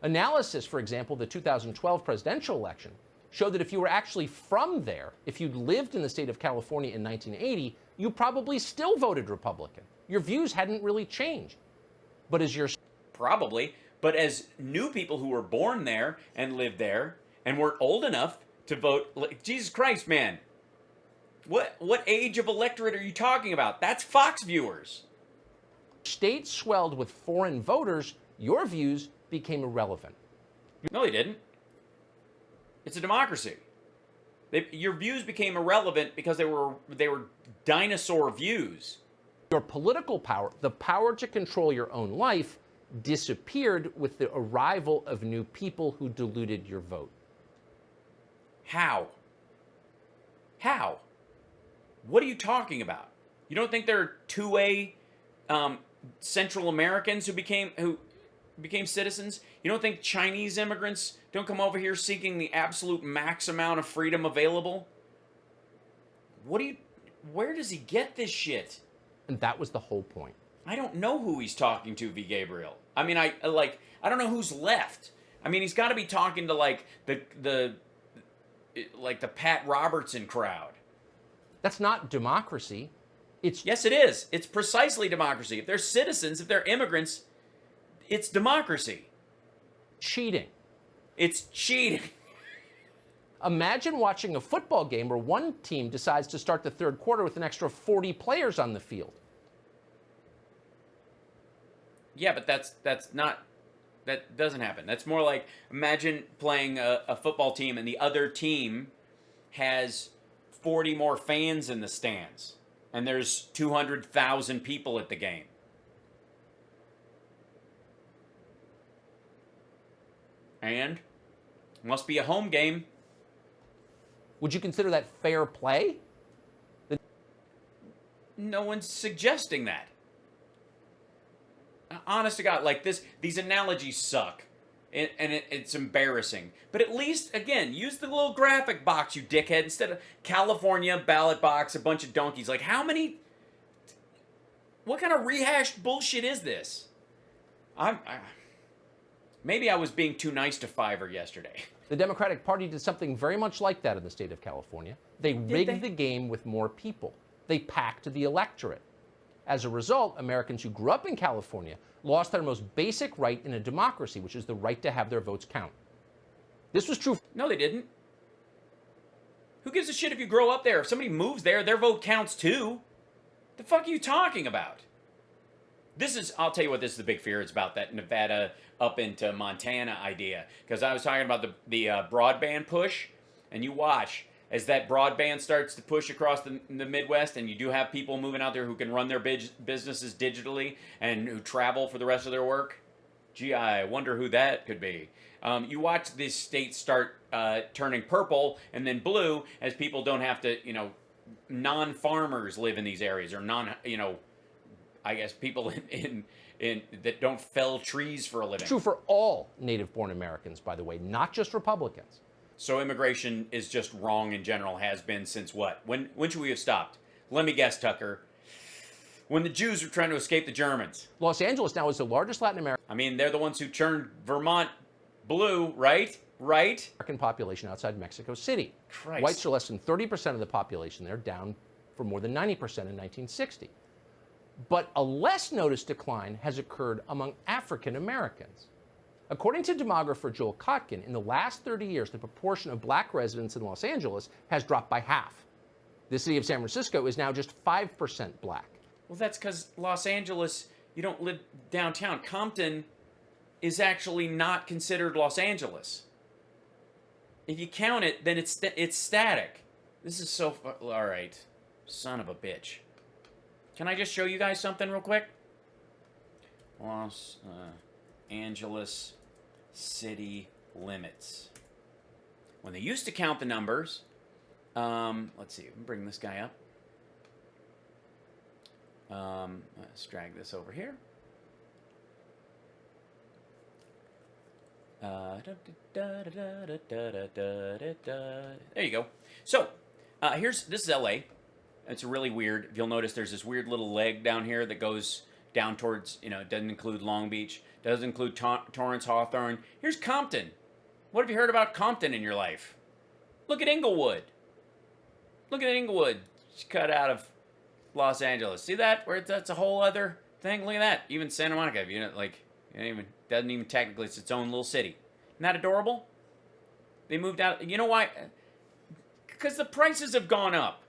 Analysis, for example, the 2012 presidential election showed that if you were actually from there, if you'd lived in the state of California in 1980, you probably still voted Republican. Your views hadn't really changed. But as your... Probably. But as new people who were born there and lived there and weren't old enough to vote. Like, Jesus Christ, man. What age of electorate are you talking about? That's Fox viewers. States swelled with foreign voters, your views became irrelevant. No, they didn't. It's a democracy. Your views became irrelevant because they were dinosaur views. Your political power, the power to control your own life, disappeared with the arrival of new people who diluted your vote. How? How? What are you talking about? You don't think there are two-way Central Americans who became citizens? You don't think Chinese immigrants don't come over here seeking the absolute max amount of freedom available? Where does he get this shit? And that was the whole point. I don't know who he's talking to, V. Gabriel. I mean, I don't know who's left. I mean, he's got to be talking to like the Pat Robertson crowd. That's not democracy. Yes, it is. It's precisely democracy. If they're citizens, if they're immigrants, it's democracy. Cheating. It's cheating. Imagine watching a football game where one team decides to start the third quarter with an extra 40 players on the field. Yeah, but that doesn't happen. That's more like, imagine playing a football team and the other team has 40 more fans in the stands, and there's 200,000 people at the game. And must be a home game. Would you consider that fair play? No one's suggesting that. Honest to God, like these analogies suck. It's embarrassing. But at least, again, use the little graphic box, you dickhead, instead of California, ballot box, a bunch of donkeys. Like, what kind of rehashed bullshit is this? Maybe I was being too nice to Fiverr yesterday. The Democratic Party did something very much like that in the state of California. They rigged the game with more people. They packed the electorate. As a result, Americans who grew up in California lost their most basic right in a democracy, which is the right to have their votes count. This was true. No, they didn't. Who gives a shit if you grow up there? If somebody moves there, their vote counts too. The fuck are you talking about? I'll tell you what, this is the big fear. It's about that Nevada up into Montana idea. Because I was talking about the broadband push, and you watch as that broadband starts to push across the Midwest, and you do have people moving out there who can run their businesses digitally and who travel for the rest of their work. Gee, I wonder who that could be. You watch these states start turning purple and then blue as people don't have to, non-farmers live in these areas, or I guess people in that don't fell trees for a living. It's true for all native-born Americans, by the way, not just Republicans. So immigration is just wrong in general, has been since what? When should we have stopped? Let me guess, Tucker. When the Jews were trying to escape the Germans. Los Angeles now is the largest Latin American I mean, they're the ones who turned Vermont blue, right? Right? population outside Mexico City. Christ. Whites are less than 30% of the population there, down from more than 90% in 1960. But a less noticed decline has occurred among African Americans. According to demographer Joel Kotkin, in the last 30 years, the proportion of black residents in Los Angeles has dropped by half. The city of San Francisco is now just 5% black. Well, that's because Los Angeles, you don't live downtown. Compton is actually not considered Los Angeles. If you count it, then it's static. This is so... All right. Son of a bitch. Can I just show you guys something real quick? Los Angeles city limits. When they used to count the numbers, let's see, bring this guy up. Let's drag this over here. There you go. So, this is LA. It's really weird. If you'll notice, there's this weird little leg down here that goes down towards, it doesn't include Long Beach, doesn't include Torrance, Hawthorne. Here's Compton. What have you heard about Compton in your life? Look at Inglewood. Look at Inglewood. It's cut out of Los Angeles. See that? Where that's a whole other thing. Look at that. Even Santa Monica, doesn't even technically, it's its own little city. Isn't that adorable? They moved out. You know why? Because the prices have gone up.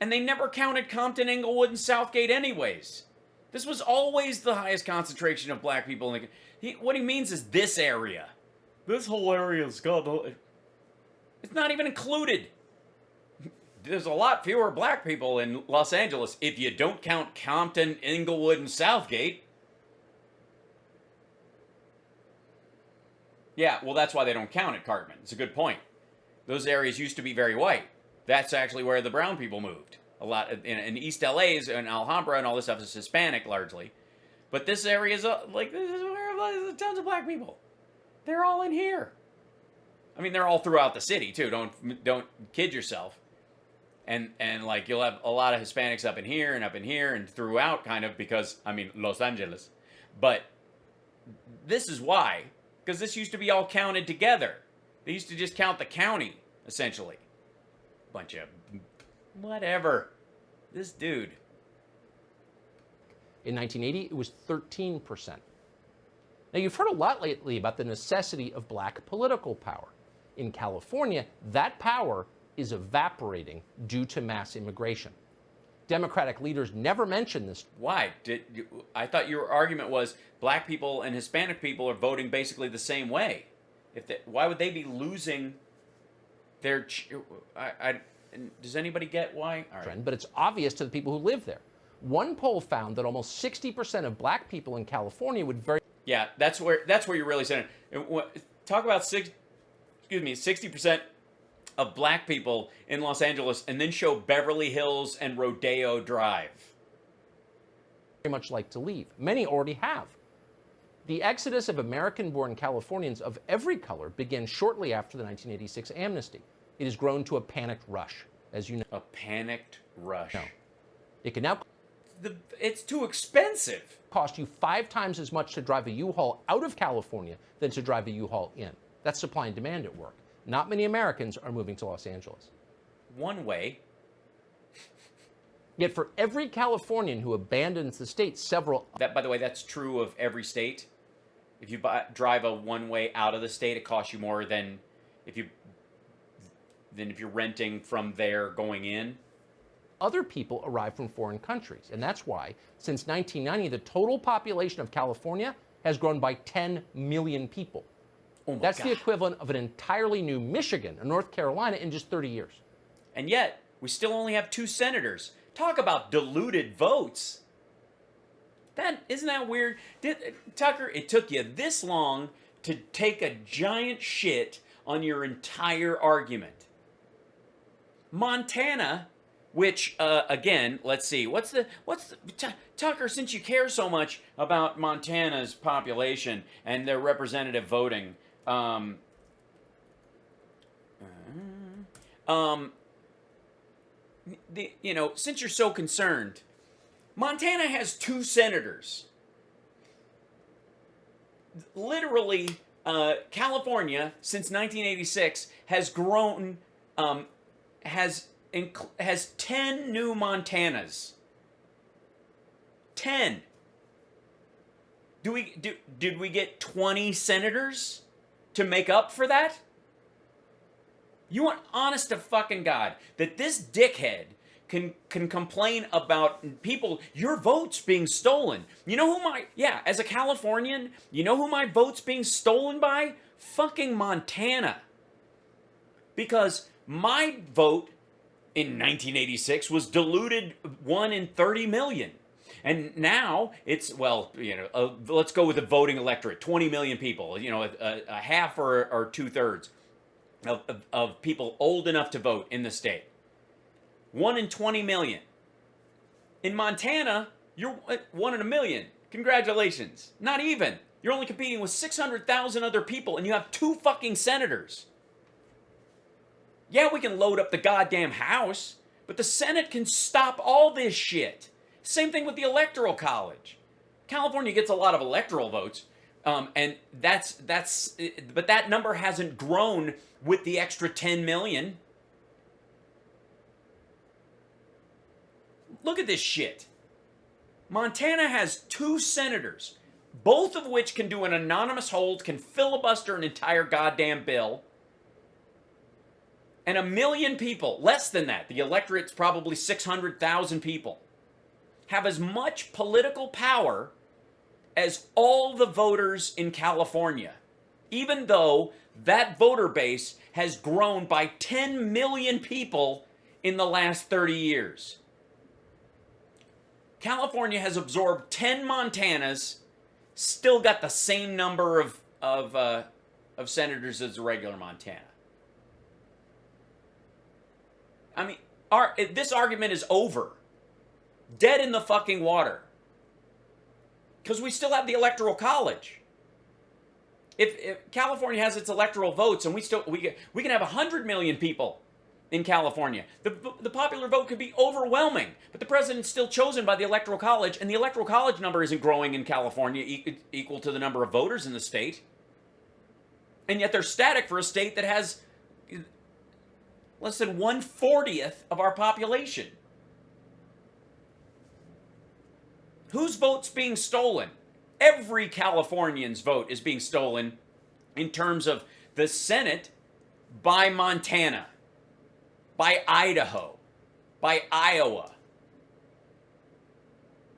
And they never counted Compton, Inglewood, and Southgate anyways. This was always the highest concentration of black people. What he means is this area. This whole area's got... It's not even included. There's a lot fewer black people in Los Angeles if you don't count Compton, Inglewood, and Southgate. Yeah, well, that's why they don't count it, Cartman. It's a good point. Those areas used to be very white. That's actually where the brown people moved. A lot in East LA's and Alhambra and all this stuff is Hispanic largely. But this area is like, this is where there's tons of black people. They're all in here. I mean, they're all throughout the city too. Don't kid yourself. And like you'll have a lot of Hispanics up in here and throughout kind of because, I mean, Los Angeles. But this is why. Because this used to be all counted together. They used to just count the county, essentially. Bunch of whatever. This dude. In 1980, it was 13%. Now, you've heard a lot lately about the necessity of black political power. In California, that power is evaporating due to mass immigration. Democratic leaders never mention this. Why? I thought your argument was black people and Hispanic people are voting basically the same way. Why would they be losing their... does anybody get why? All right. But it's obvious to the people who live there. One poll found that almost 60% of black people in California would very... Yeah, that's where you're really saying it. Talk about 60% of black people in Los Angeles and then show Beverly Hills and Rodeo Drive. Very much like to leave. Many already have. The exodus of American-born Californians of every color began shortly after the 1986 amnesty. It has grown to a panicked rush, as you know. A panicked rush. No. It can now... It's too expensive. Cost you 5 times as much to drive a U-Haul out of California than to drive a U-Haul in. That's supply and demand at work. Not many Americans are moving to Los Angeles. One way. Yet for every Californian who abandons the state, several... By the way, that's true of every state. If you drive a one-way out of the state, it costs you more than if you're renting from there going in. Other people arrive from foreign countries, and that's why, since 1990, the total population of California has grown by 10 million people. Oh my That's God. the equivalent of an entirely new Michigan or North Carolina in just 30 years. And yet, we still only have 2 senators. Talk about diluted votes. Isn't that weird? Tucker, it took you this long to take a giant shit on your entire argument. Montana, which again, let's see, Tucker, since you care so much about Montana's population and their representative voting, since you're so concerned, Montana has 2 senators. Literally, California, since 1986, has grown, has 10 new Montanas. 10. Did we get 20 senators to make up for that? You want honest to fucking God that this dickhead can complain about people, your vote's being stolen. You know who as a Californian, you know who my vote's being stolen by? Fucking Montana. Because my vote in 1986 was diluted 1 in 30 million. And now it's, let's go with the voting electorate, 20 million people, a half or 2/3 of people old enough to vote in the state. 1 in 20 million. In Montana, you're 1 in a million. Congratulations. Not even. You're only competing with 600,000 other people, and you have 2 fucking senators. Yeah, we can load up the goddamn House, but the Senate can stop all this shit. Same thing with the Electoral College. California gets a lot of electoral votes, and but that number hasn't grown with the extra 10 million. Look at this shit. Montana has 2 senators, both of which can do an anonymous hold, can filibuster an entire goddamn bill. and 1 million people, less than that, the electorate's probably 600,000 people, have as much political power as all the voters in California, even though that voter base has grown by 10 million people in the last 30 years. California has absorbed 10 Montanas, still got the same number of senators as the regular Montana. I mean, this argument is over. Dead in the fucking water. Because we still have the Electoral College. If California has its electoral votes and we can have 100 million people in California, the popular vote could be overwhelming, but the president's still chosen by the Electoral College, and the Electoral College number isn't growing in California equal to the number of voters in the state. And yet they're static for a state that has less than 1/40th of our population. Whose vote's being stolen? Every Californian's vote is being stolen in terms of the Senate by Montana, by Idaho, by Iowa.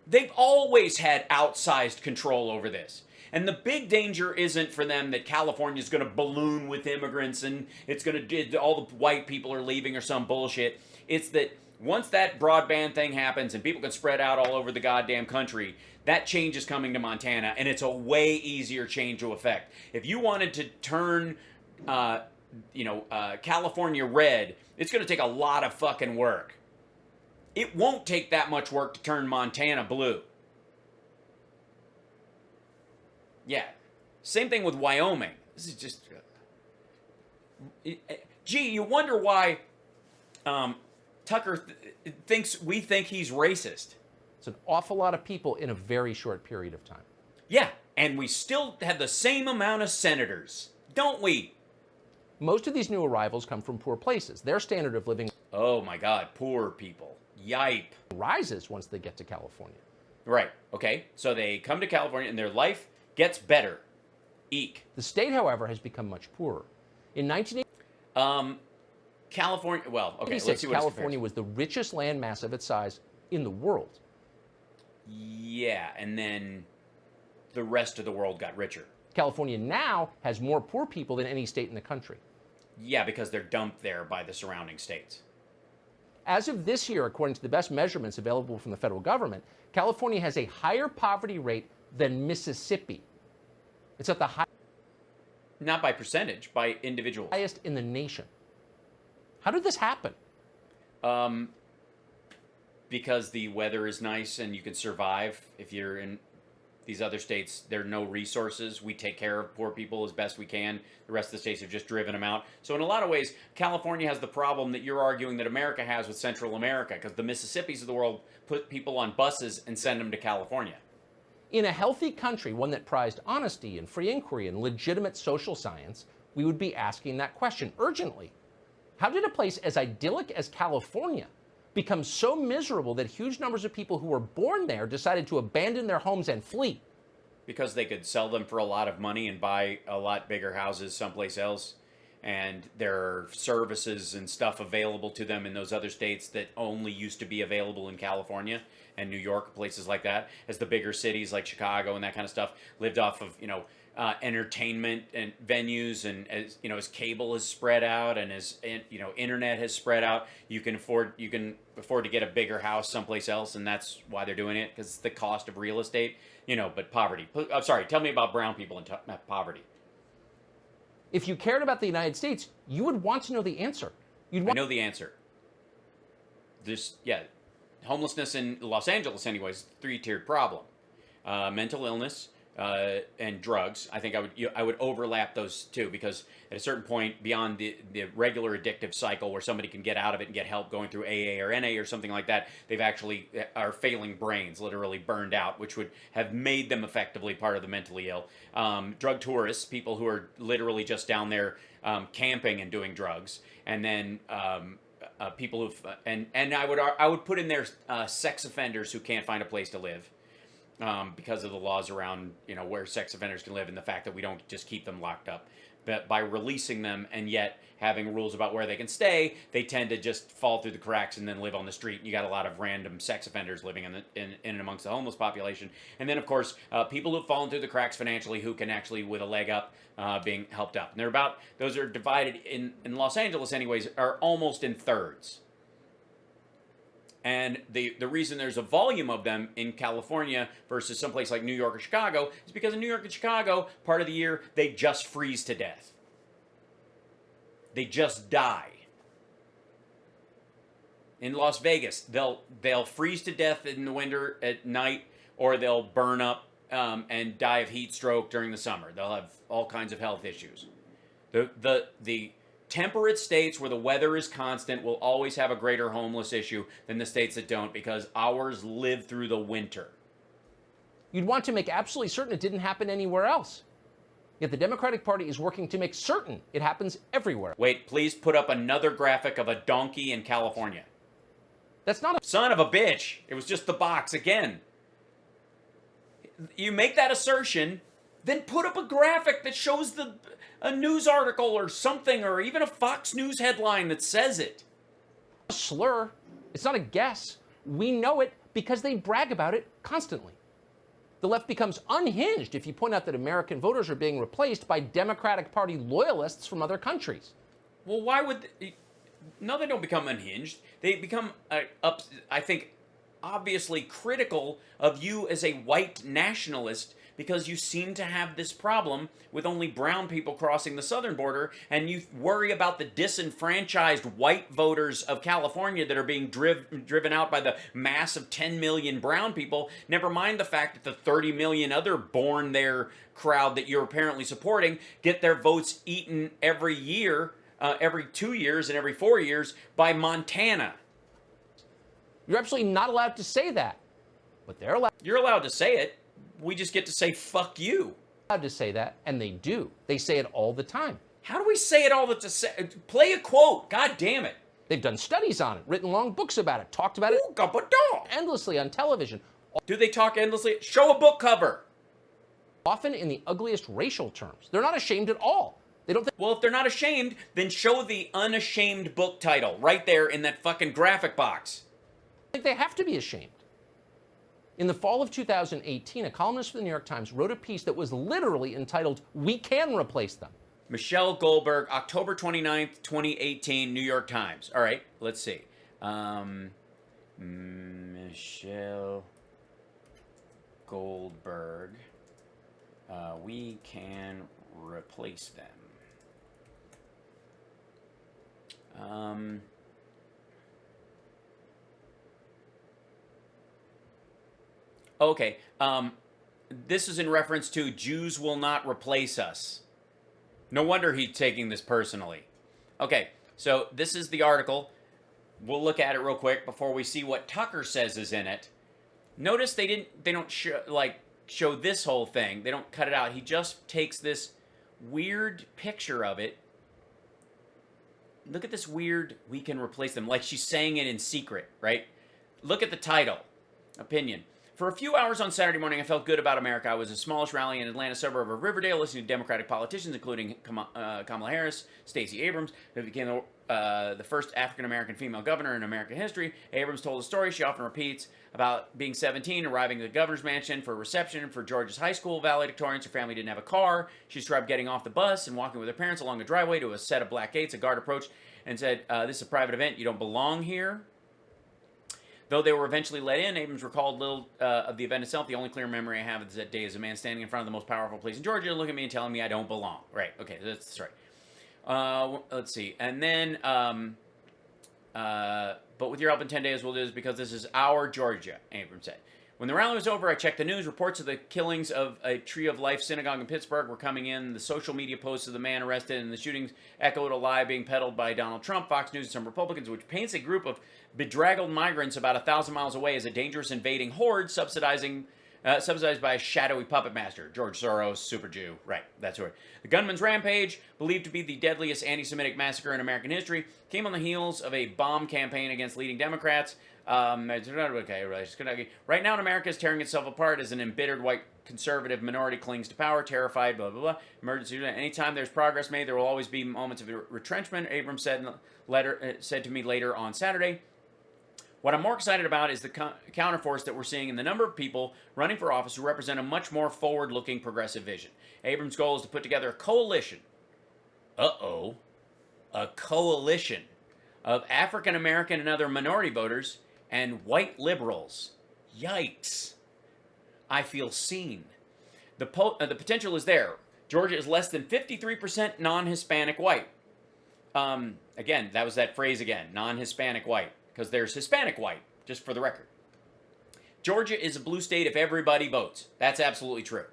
They've always had outsized control over this. And the big danger isn't for them that California is going to balloon with immigrants and it's going to all the white people are leaving or some bullshit. It's that once that broadband thing happens and people can spread out all over the goddamn country, that change is coming to Montana, and it's a way easier change to effect. If you wanted to turn, California red, it's going to take a lot of fucking work. It won't take that much work to turn Montana blue. Yeah. Same thing with Wyoming. This is just... Gee, you wonder why Tucker thinks we think he's racist. It's an awful lot of people in a very short period of time. Yeah, and we still have the same amount of senators, don't we? Most of these new arrivals come from poor places. Their standard of living... Oh my God, poor people. Yipe. ...rises once they get to California. Right, okay. So they come to California and their life gets better. Eek. The state, however, has become much poorer. In 1986, California, well, okay, let's see what California was the richest landmass of its size in the world. Yeah, and then the rest of the world got richer. California now has more poor people than any state in the country. Yeah, because they're dumped there by the surrounding states. As of this year, according to the best measurements available from the federal government, California has a higher poverty rate than Mississippi. It's at the Not by percentage, by individual. highest in the nation. How did this happen? Because the weather is nice and you can survive. If you're in these other states, there are no resources. We take care of poor people as best we can. The rest of the states have just driven them out. So in a lot of ways, California has the problem that you're arguing that America has with Central America, because the Mississippis of the world put people on buses and send them to California. In a healthy country, one that prized honesty and free inquiry and legitimate social science, we would be asking that question urgently. How did a place as idyllic as California become so miserable that huge numbers of people who were born there decided to abandon their homes and flee? Because they could sell them for a lot of money and buy a lot bigger houses someplace else. And there are services and stuff available to them in those other states that only used to be available in California and New York, places like that, as the bigger cities like Chicago and that kind of stuff lived off of, entertainment and venues, and as cable has spread out and as internet has spread out, you can afford to get a bigger house someplace else, and that's why they're doing it, because it's the cost of real estate. But poverty. I'm sorry. Tell me about brown people and poverty. If you cared about the United States, you would want to know the answer. I know the answer. Homelessness in Los Angeles, anyways, three-tiered problem. Mental illness and drugs. I think I would overlap those two, because at a certain point, beyond the regular addictive cycle where somebody can get out of it and get help going through AA or NA or something like that, they've actually are failing brains, literally burned out, which would have made them effectively part of the mentally ill. Drug tourists, people who are literally just down there camping and doing drugs, and then people who've and I would put in there sex offenders who can't find a place to live. because of the laws around, where sex offenders can live and the fact that we don't just keep them locked up. But by releasing them and yet having rules about where they can stay, they tend to just fall through the cracks and then live on the street. And you got a lot of random sex offenders living in and amongst the homeless population. And then, of course, people who've fallen through the cracks financially who can actually, with a leg up, being helped up. And those are divided in Los Angeles anyways, are almost in thirds. And the reason there's a volume of them in California versus someplace like New York or Chicago is because in New York and Chicago, part of the year, they just freeze to death. They just die. In Las Vegas, they'll freeze to death in the winter at night, or they'll burn up and die of heat stroke during the summer. They'll have all kinds of health issues. The temperate states where the weather is constant will always have a greater homeless issue than the states that don't, because ours live through the winter. You'd want to make absolutely certain it didn't happen anywhere else. Yet the Democratic Party is working to make certain it happens everywhere. Wait, please put up another graphic of a donkey in California. That's not a... Son of a bitch. It was just the box again. You make that assertion, then put up a graphic that shows a news article or something, or even a Fox News headline that says it. A slur. It's not a guess. We know it because they brag about it constantly. The left becomes unhinged if you point out that American voters are being replaced by Democratic Party loyalists from other countries. Well, why would... No, they don't become unhinged. They become, I think, obviously critical of you as a white nationalist, because you seem to have this problem with only brown people crossing the southern border, and you worry about the disenfranchised white voters of California that are being driven out by the mass of 10 million brown people. Never mind the fact that the 30 million other born there crowd that you're apparently supporting get their votes eaten every year, every 2 years and every 4 years by Montana. You're absolutely not allowed to say that, but they're allowed. You're allowed to say it. We just get to say, fuck you. Allowed to say that, and they do. They say it all the time. How do we say it all the time? Play a quote. God damn it. They've done studies on it, written long books about it, talked about it endlessly on television. Do they talk endlessly? Show a book cover. Often in the ugliest racial terms. They're not ashamed at all. They don't think... Well, if they're not ashamed, then show the unashamed book title right there in that fucking graphic box. I think they have to be ashamed. In the fall of 2018, a columnist for the New York Times wrote a piece that was literally entitled, "We Can Replace Them." Michelle Goldberg, October 29th, 2018, New York Times. All right, let's see. Michelle Goldberg, we can replace them. Okay, this is in reference to Jews will not replace us. No wonder he's taking this personally. Okay, so this is the article. We'll look at it real quick before we see what Tucker says is in it. Notice they don't show this whole thing. They don't cut it out. He just takes this weird picture of it. Look at this weird, we can replace them, like she's saying it in secret, right? Look at the title, opinion. For a few hours on Saturday morning, I felt good about America. I was a smallish rally in Atlanta suburb of Riverdale, listening to Democratic politicians, including Kamala Harris, Stacey Abrams, who became the first African-American female governor in American history. Abrams told a story she often repeats about being 17, arriving at the governor's mansion for a reception for Georgia's high school valedictorians. Her family didn't have a car. She described getting off the bus and walking with her parents along a driveway to a set of black gates. A guard approached and said, "This is a private event. You don't belong here." Though they were eventually let in, Abrams recalled little of the event itself. The only clear memory I have of that day is a man standing in front of the most powerful place in Georgia, looking at me and telling me I don't belong. Right, okay, that's right. Let's see. And then, but with your help in 10 days, we'll do this because this is our Georgia, Abrams said. When the rally was over, I checked the news. Reports of the killings of a Tree of Life synagogue in Pittsburgh were coming in. The social media posts of the man arrested and the shootings echoed a lie being peddled by Donald Trump, Fox News, and some Republicans, which paints a group of bedraggled migrants about 1,000 miles away as a dangerous invading horde subsidized by a shadowy puppet master. George Soros, Super Jew. Right, that's right. The gunman's rampage, believed to be the deadliest anti-Semitic massacre in American history, came on the heels of a bomb campaign against leading Democrats. Okay, right now in America is tearing itself apart as an embittered white conservative minority clings to power, terrified, blah, blah, blah. Emergency. Anytime there's progress made, there will always be moments of retrenchment, Abrams said to me later on Saturday. What I'm more excited about is the counterforce that we're seeing in the number of people running for office who represent a much more forward-looking progressive vision. Abrams' goal is to put together a coalition. A coalition of African American and other minority voters and white liberals. Yikes. I feel seen. The potential is there. Georgia is less than 53% non-Hispanic white. Again, that was that phrase again, non-Hispanic white, because there's Hispanic white, just for the record. Georgia is a blue state if everybody votes. That's absolutely true.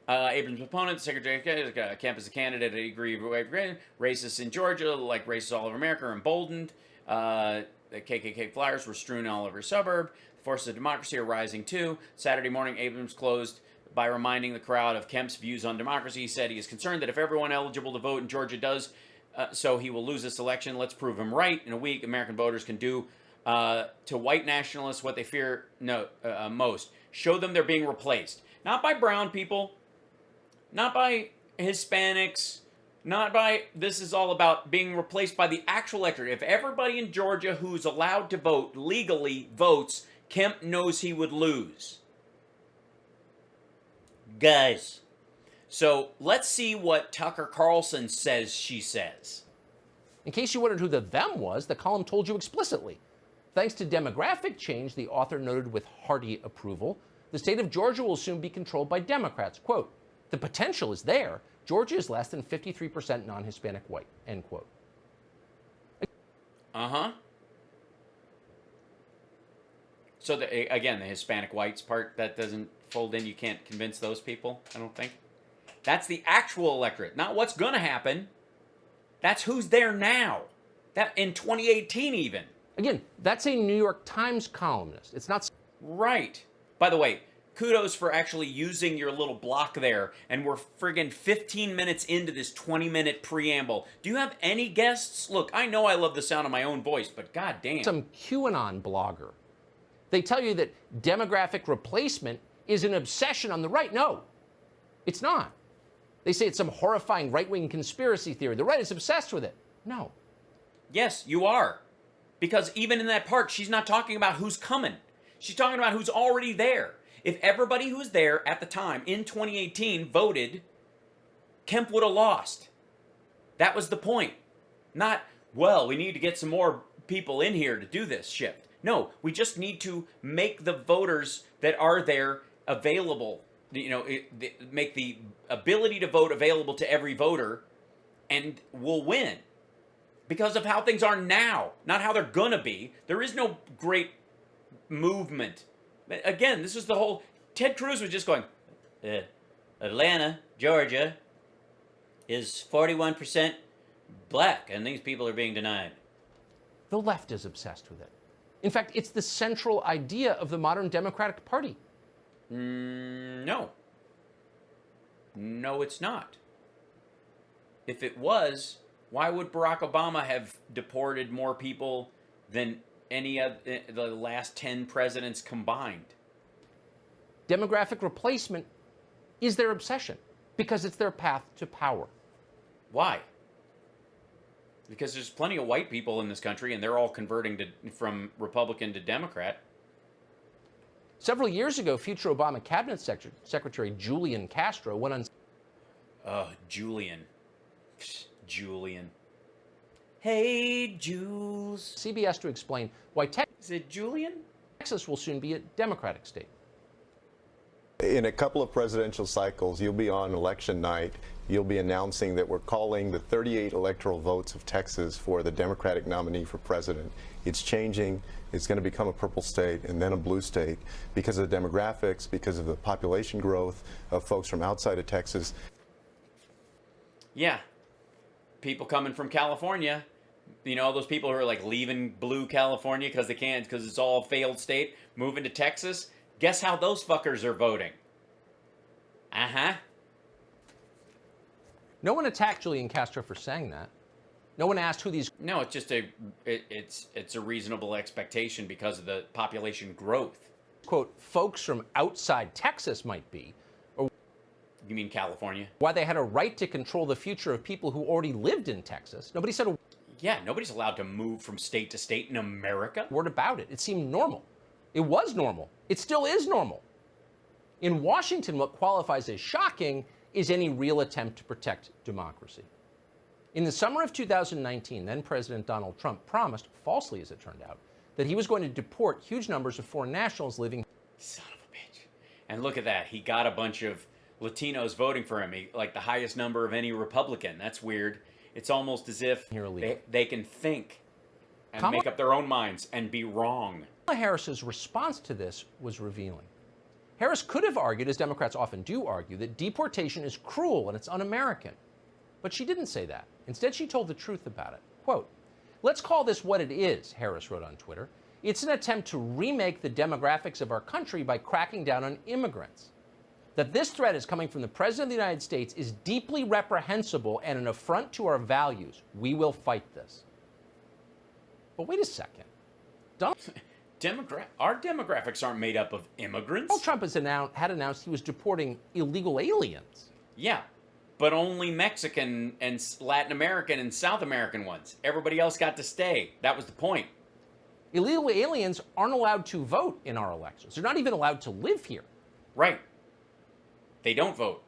Abrams' opponent, the Secretary of Kemp is a candidate at a degree of racists in Georgia, like racists all over America, are emboldened. The KKK flyers were strewn all over his suburb. The forces of democracy are rising too. Saturday morning, Abrams closed by reminding the crowd of Kemp's views on democracy. He said he is concerned that if everyone eligible to vote in Georgia does so, he will lose this election. Let's prove him right. In a week, American voters can do to white nationalists what they fear most. Show them they're being replaced. Not by brown people, not by Hispanics, not by, this is all about being replaced by the actual electorate. If everybody in Georgia who's allowed to vote legally votes, Kemp knows he would lose. Guys. So let's see what Tucker Carlson says she says. In case you wondered who the them was, the column told you explicitly. Thanks to demographic change, the author noted with hearty approval, the state of Georgia will soon be controlled by Democrats. Quote, the potential is there. Georgia is less than 53% non-Hispanic white, end quote. So, again, the Hispanic whites part, that doesn't fold in. You can't convince those people, I don't think. That's the actual electorate, not what's going to happen. That's who's there now. That in 2018 even. Again, that's a New York Times columnist. It's not... Right. By the way, kudos for actually using your little block there, and we're friggin' 15 minutes into this 20-minute preamble. Do you have any guests? Look, I know I love the sound of my own voice, but goddamn. Some QAnon blogger. They tell you that demographic replacement is an obsession on the right. No, it's not. They say it's some horrifying right-wing conspiracy theory. The right is obsessed with it. No. Yes, you are. Because even in that part, she's not talking about who's coming. She's talking about who's already there. If everybody who's there at the time in 2018 voted, Kemp would have lost. That was the point. Not, well, we need to get some more people in here to do this shift. No, we just need to make the voters that are there available, make the ability to vote available to every voter, and we'll win. Because of how things are now, not how they're gonna be. There is no great movement. Again, this is the whole... Ted Cruz was just going, Atlanta, Georgia, is 41% black, and these people are being denied. The left is obsessed with it. In fact, it's the central idea of the modern Democratic Party. No. No, it's not. If it was, why would Barack Obama have deported more people than any of the last 10 presidents combined? Demographic replacement is their obsession because it's their path to power. Why? Because there's plenty of white people in this country, and they're all converting from Republican to Democrat. Several years ago, future Obama Cabinet Secretary Julian Castro went on... Julian. Julian. Hey, Jules. CBS to explain why Is it Julian? Texas will soon be a Democratic state. In a couple of presidential cycles, you'll be on election night. You'll be announcing that we're calling the 38 electoral votes of Texas for the Democratic nominee for president. It's changing. It's going to become a purple state and then a blue state because of the demographics, because of the population growth of folks from outside of Texas. Yeah. People coming from California, all those people who are like leaving blue California because they can't, because it's all a failed state, moving to Texas. Guess how those fuckers are voting? Uh-huh. No one attacked Julian Castro for saying that. No one asked who these, No, it's just it's a reasonable expectation because of the population growth. quote, folks from outside Texas might be, or You mean California? why they had a right to control the future of people who already lived in Texas. Nobody said a Yeah, nobody's allowed to move from state to state in America. word about it. It seemed normal. It was normal. It still is normal. In Washington, what qualifies as shocking is any real attempt to protect democracy. In the summer of 2019, then President Donald Trump promised, falsely as it turned out, that he was going to deport huge numbers of foreign nationals living. Son of a bitch. And look at that. He got a bunch of Latinos voting for him, like the highest number of any Republican. That's weird. It's almost as if they can think and make up their own minds and be wrong. Kamala Harris's response to this was revealing. Harris could have argued, as Democrats often do argue, that deportation is cruel and it's un-American. But she didn't say that. Instead, she told the truth about it. Quote, let's call this what it is, Harris wrote on Twitter. It's an attempt to remake the demographics of our country by cracking down on immigrants. That this threat is coming from the President of the United States is deeply reprehensible and an affront to our values. We will fight this. But wait a second. Our demographics aren't made up of immigrants. Donald Trump had announced he was deporting illegal aliens. Yeah, but only Mexican and Latin American and South American ones. Everybody else got to stay. That was the point. Illegal aliens aren't allowed to vote in our elections. They're not even allowed to live here. Right. They don't vote.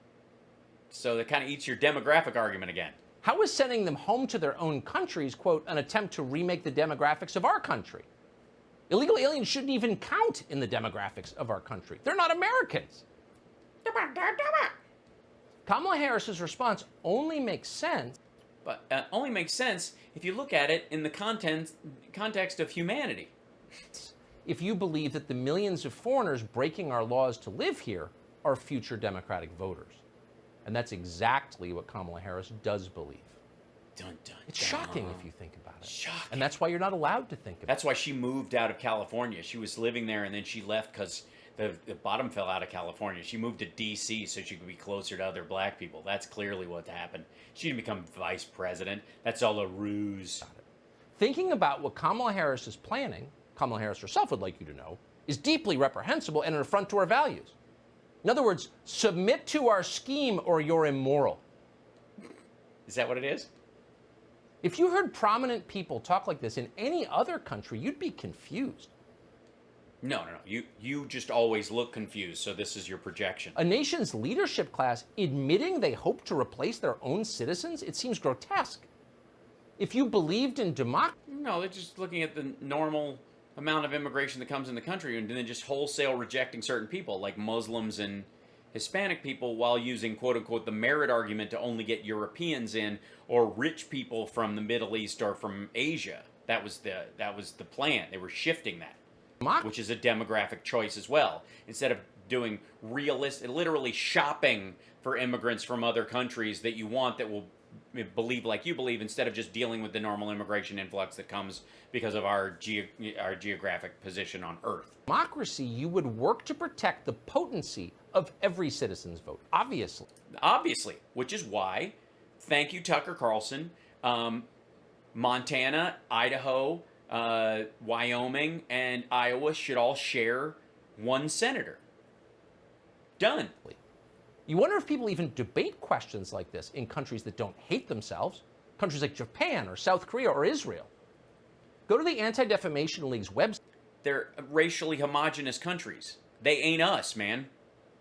So that kind of eats your demographic argument again. How is sending them home to their own countries, quote, an attempt to remake the demographics of our country? Illegal aliens shouldn't even count in the demographics of our country. They're not Americans. Kamala Harris's response only makes sense. But only makes sense if you look at it in the context of humanity. If you believe that the millions of foreigners breaking our laws to live here are future Democratic voters. And that's exactly what Kamala Harris does believe. Dun, dun, It's dun. shocking if you think about it. Shocking. And that's why you're not allowed to think about it. That's why she moved out of California. She was living there and then she left because the bottom fell out of California. She moved to D.C. so she could be closer to other black people. That's clearly what happened. She didn't become vice president. That's all a ruse. Thinking about what Kamala Harris is planning, Kamala Harris herself would like you to know, is deeply reprehensible and an affront to our values. In other words, submit to our scheme or you're immoral. Is that what it is? If you heard prominent people talk like this in any other country, you'd be confused. No. You just always look confused, so this is your projection. A nation's leadership class admitting they hope to replace their own citizens, it seems grotesque. If you believed in democracy... No, they're just looking at the normal amount of immigration that comes in the country and then just wholesale rejecting certain people, like Muslims and Hispanic people, while using, quote-unquote, the merit argument to only get Europeans in or rich people from the Middle East or from Asia. That was the plan. They were shifting that, which is a demographic choice as well. Instead of doing literally shopping for immigrants from other countries that you want that will believe like you believe, instead of just dealing with the normal immigration influx that comes because of our geographic position on Earth. Democracy, you would work to protect the potency of every citizen's vote, obviously. Obviously, which is why, thank you, Tucker Carlson, Montana, Idaho, Wyoming, and Iowa should all share one senator. Done. You wonder if people even debate questions like this in countries that don't hate themselves, countries like Japan or South Korea or Israel. Go to the Anti-Defamation League's website. They're racially homogenous countries. They ain't us, man.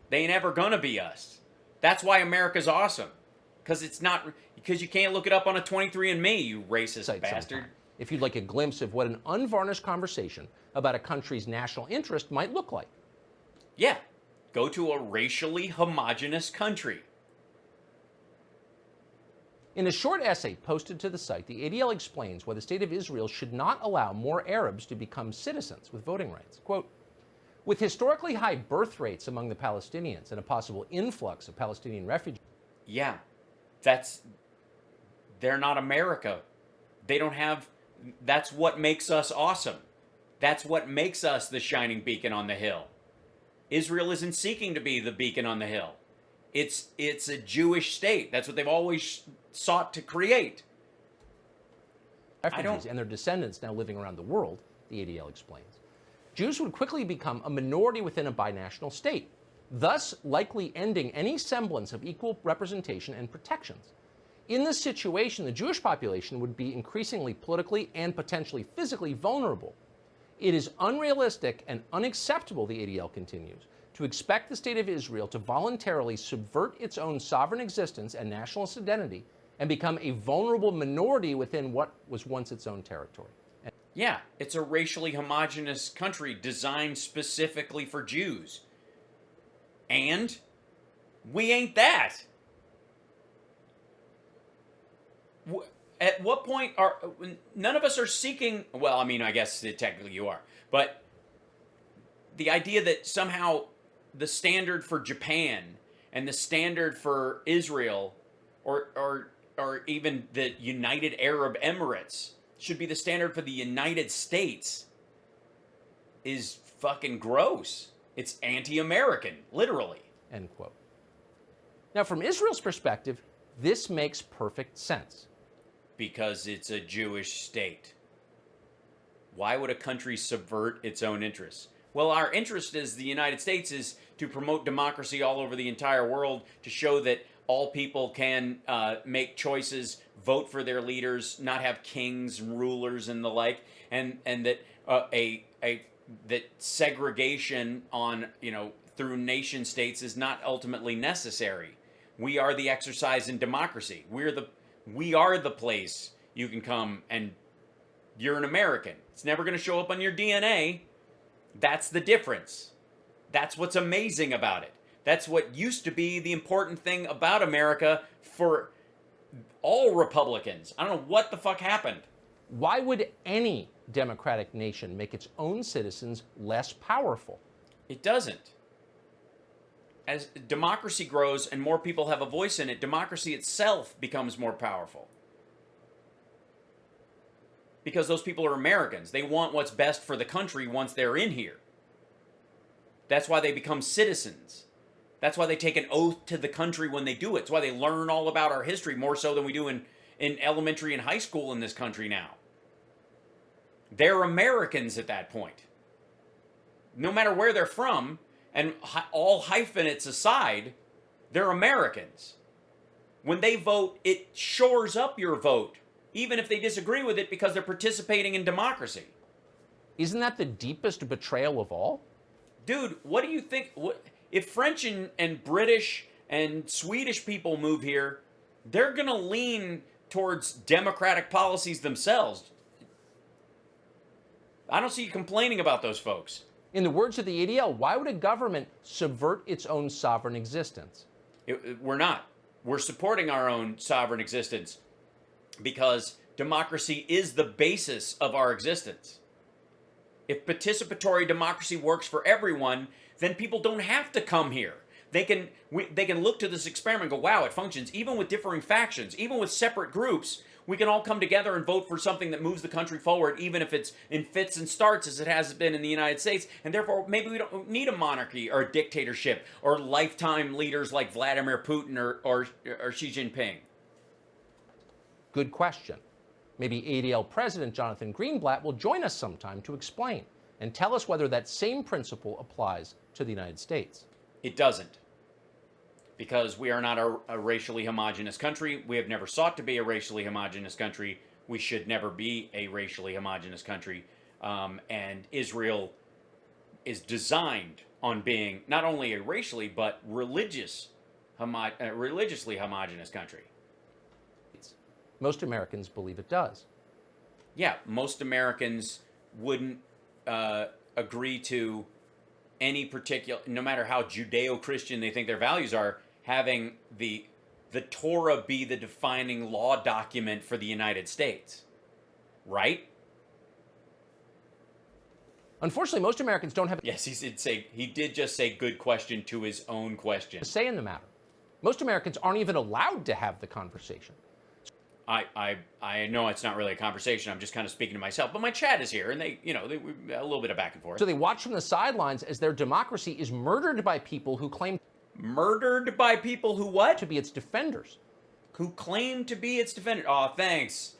They ain't ever gonna be us. That's why America's awesome. Because you can't look it up on a 23andMe, you racist bastard. If you'd like a glimpse of what an unvarnished conversation about a country's national interest might look like. Yeah. Go to a racially homogenous country. In a short essay posted to the site, the ADL explains why the state of Israel should not allow more Arabs to become citizens with voting rights. Quote, with historically high birth rates among the Palestinians and a possible influx of Palestinian refugees. Yeah, they're not America. They don't have, that's what makes us awesome. That's what makes us the shining beacon on the hill. Israel isn't seeking to be the beacon on the hill. It's a Jewish state. That's what they've always sought to create. refugees and their descendants now living around the world, the ADL explains, Jews would quickly become a minority within a binational state, thus likely ending any semblance of equal representation and protections. In this situation, the Jewish population would be increasingly politically and potentially physically vulnerable. It is unrealistic and unacceptable, the ADL continues, to expect the state of Israel to voluntarily subvert its own sovereign existence and nationalist identity and become a vulnerable minority within what was once its own territory. Yeah, it's a racially homogenous country designed specifically for Jews. And we ain't that. At what point are none of us are seeking, well, I mean, I guess technically you are, but the idea that somehow the standard for Japan and the standard for Israel or even the United Arab Emirates should be the standard for the United States is fucking gross. It's anti-American, literally. End quote. Now, from Israel's perspective, this makes perfect sense. Because it's a Jewish state. Why would a country subvert its own interests? Well, our interest as the United States is to promote democracy all over the entire world, to show that all people can make choices, vote for their leaders, not have kings and rulers and the like, and that that segregation on through nation states is not ultimately necessary. We are the exercise in democracy. We are the place you can come and you're an American. It's never going to show up on your DNA. That's the difference. That's what's amazing about it. That's what used to be the important thing about America for all Republicans. I don't know what the fuck happened. Why would any democratic nation make its own citizens less powerful? It doesn't. As democracy grows and more people have a voice in it, democracy itself becomes more powerful. Because those people are Americans. They want what's best for the country once they're in here. That's why they become citizens. That's why they take an oath to the country when they do it. It's why they learn all about our history more so than we do in elementary and high school in this country now. They're Americans at that point. No matter where they're from, and all hyphenates aside, they're Americans. When they vote, it shores up your vote, even if they disagree with it, because they're participating in democracy. Isn't that the deepest betrayal of all? Dude, what do you think? If French and British and Swedish people move here, they're going to lean towards democratic policies themselves. I don't see you complaining about those folks. In the words of the ADL, why would a government subvert its own sovereign existence? We're not. We're supporting our own sovereign existence because democracy is the basis of our existence. If participatory democracy works for everyone, then people don't have to come here. They can look to this experiment and go, wow, it functions. Even with differing factions, even with separate groups, we can all come together and vote for something that moves the country forward, even if it's in fits and starts as it has been in the United States. And therefore, maybe we don't need a monarchy or a dictatorship or lifetime leaders like Vladimir Putin or Xi Jinping. Good question. Maybe ADL President Jonathan Greenblatt will join us sometime to explain and tell us whether that same principle applies to the United States. It doesn't. Because we are not a racially homogenous country. We have never sought to be a racially homogenous country. We should never be a racially homogenous country. And Israel is designed on being not only a racially, but religiously homogenous country. Most Americans believe it does. Yeah, most Americans wouldn't agree to any particular, no matter how Judeo-Christian they think their values are, having the Torah be the defining law document for the United States. Right? Unfortunately, most Americans don't have Yes, he did just say good question to his own question. a say in the matter. Most Americans aren't even allowed to have the conversation. I know it's not really a conversation. I'm just kind of speaking to myself. But my chat is here, and they a little bit of back and forth. So they watch from the sidelines as their democracy is murdered by people who claim Murdered by people who what? to be its defenders. Who claim to be its defender. Oh, thanks.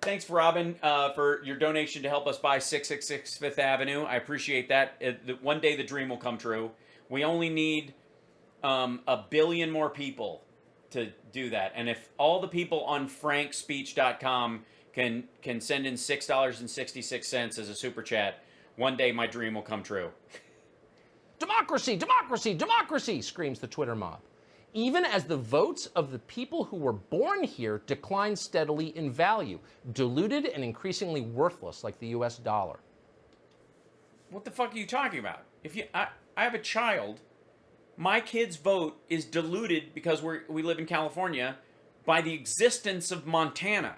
Thanks, Robin, for your donation to help us buy 666 Fifth Avenue. I appreciate that. One day the dream will come true. We only need 1 billion more people to do that. And if all the people on frankspeech.com can send in $6.66 as a super chat, one day my dream will come true. Democracy, democracy, democracy, screams the Twitter mob. Even as the votes of the people who were born here decline steadily in value, diluted and increasingly worthless like the US dollar. What the fuck are you talking about? I have a child, my kid's vote is diluted because we live in California by the existence of Montana.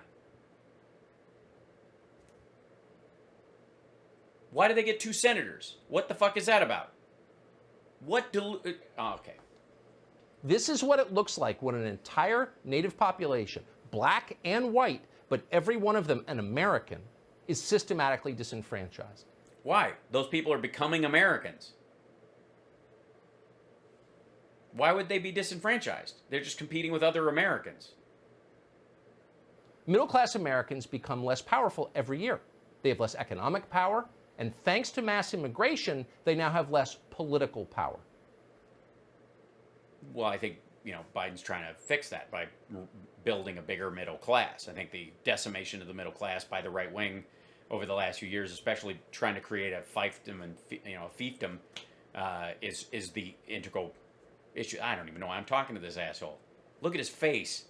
Why do they get 2 senators? What the fuck is that about? Okay. This is what it looks like when an entire native population, black and white, but every one of them an American, is systematically disenfranchised. Why? Those people are becoming Americans. Why would they be disenfranchised? They're just competing with other Americans. Middle-class Americans become less powerful every year. They have less economic power, and thanks to mass immigration, they now have less political power. Well, I think, Biden's trying to fix that by building a bigger middle class. I think the decimation of the middle class by the right wing over the last few years, especially trying to create a fiefdom and a fiefdom, is the integral issue. I don't even know why I'm talking to this asshole. Look at his face.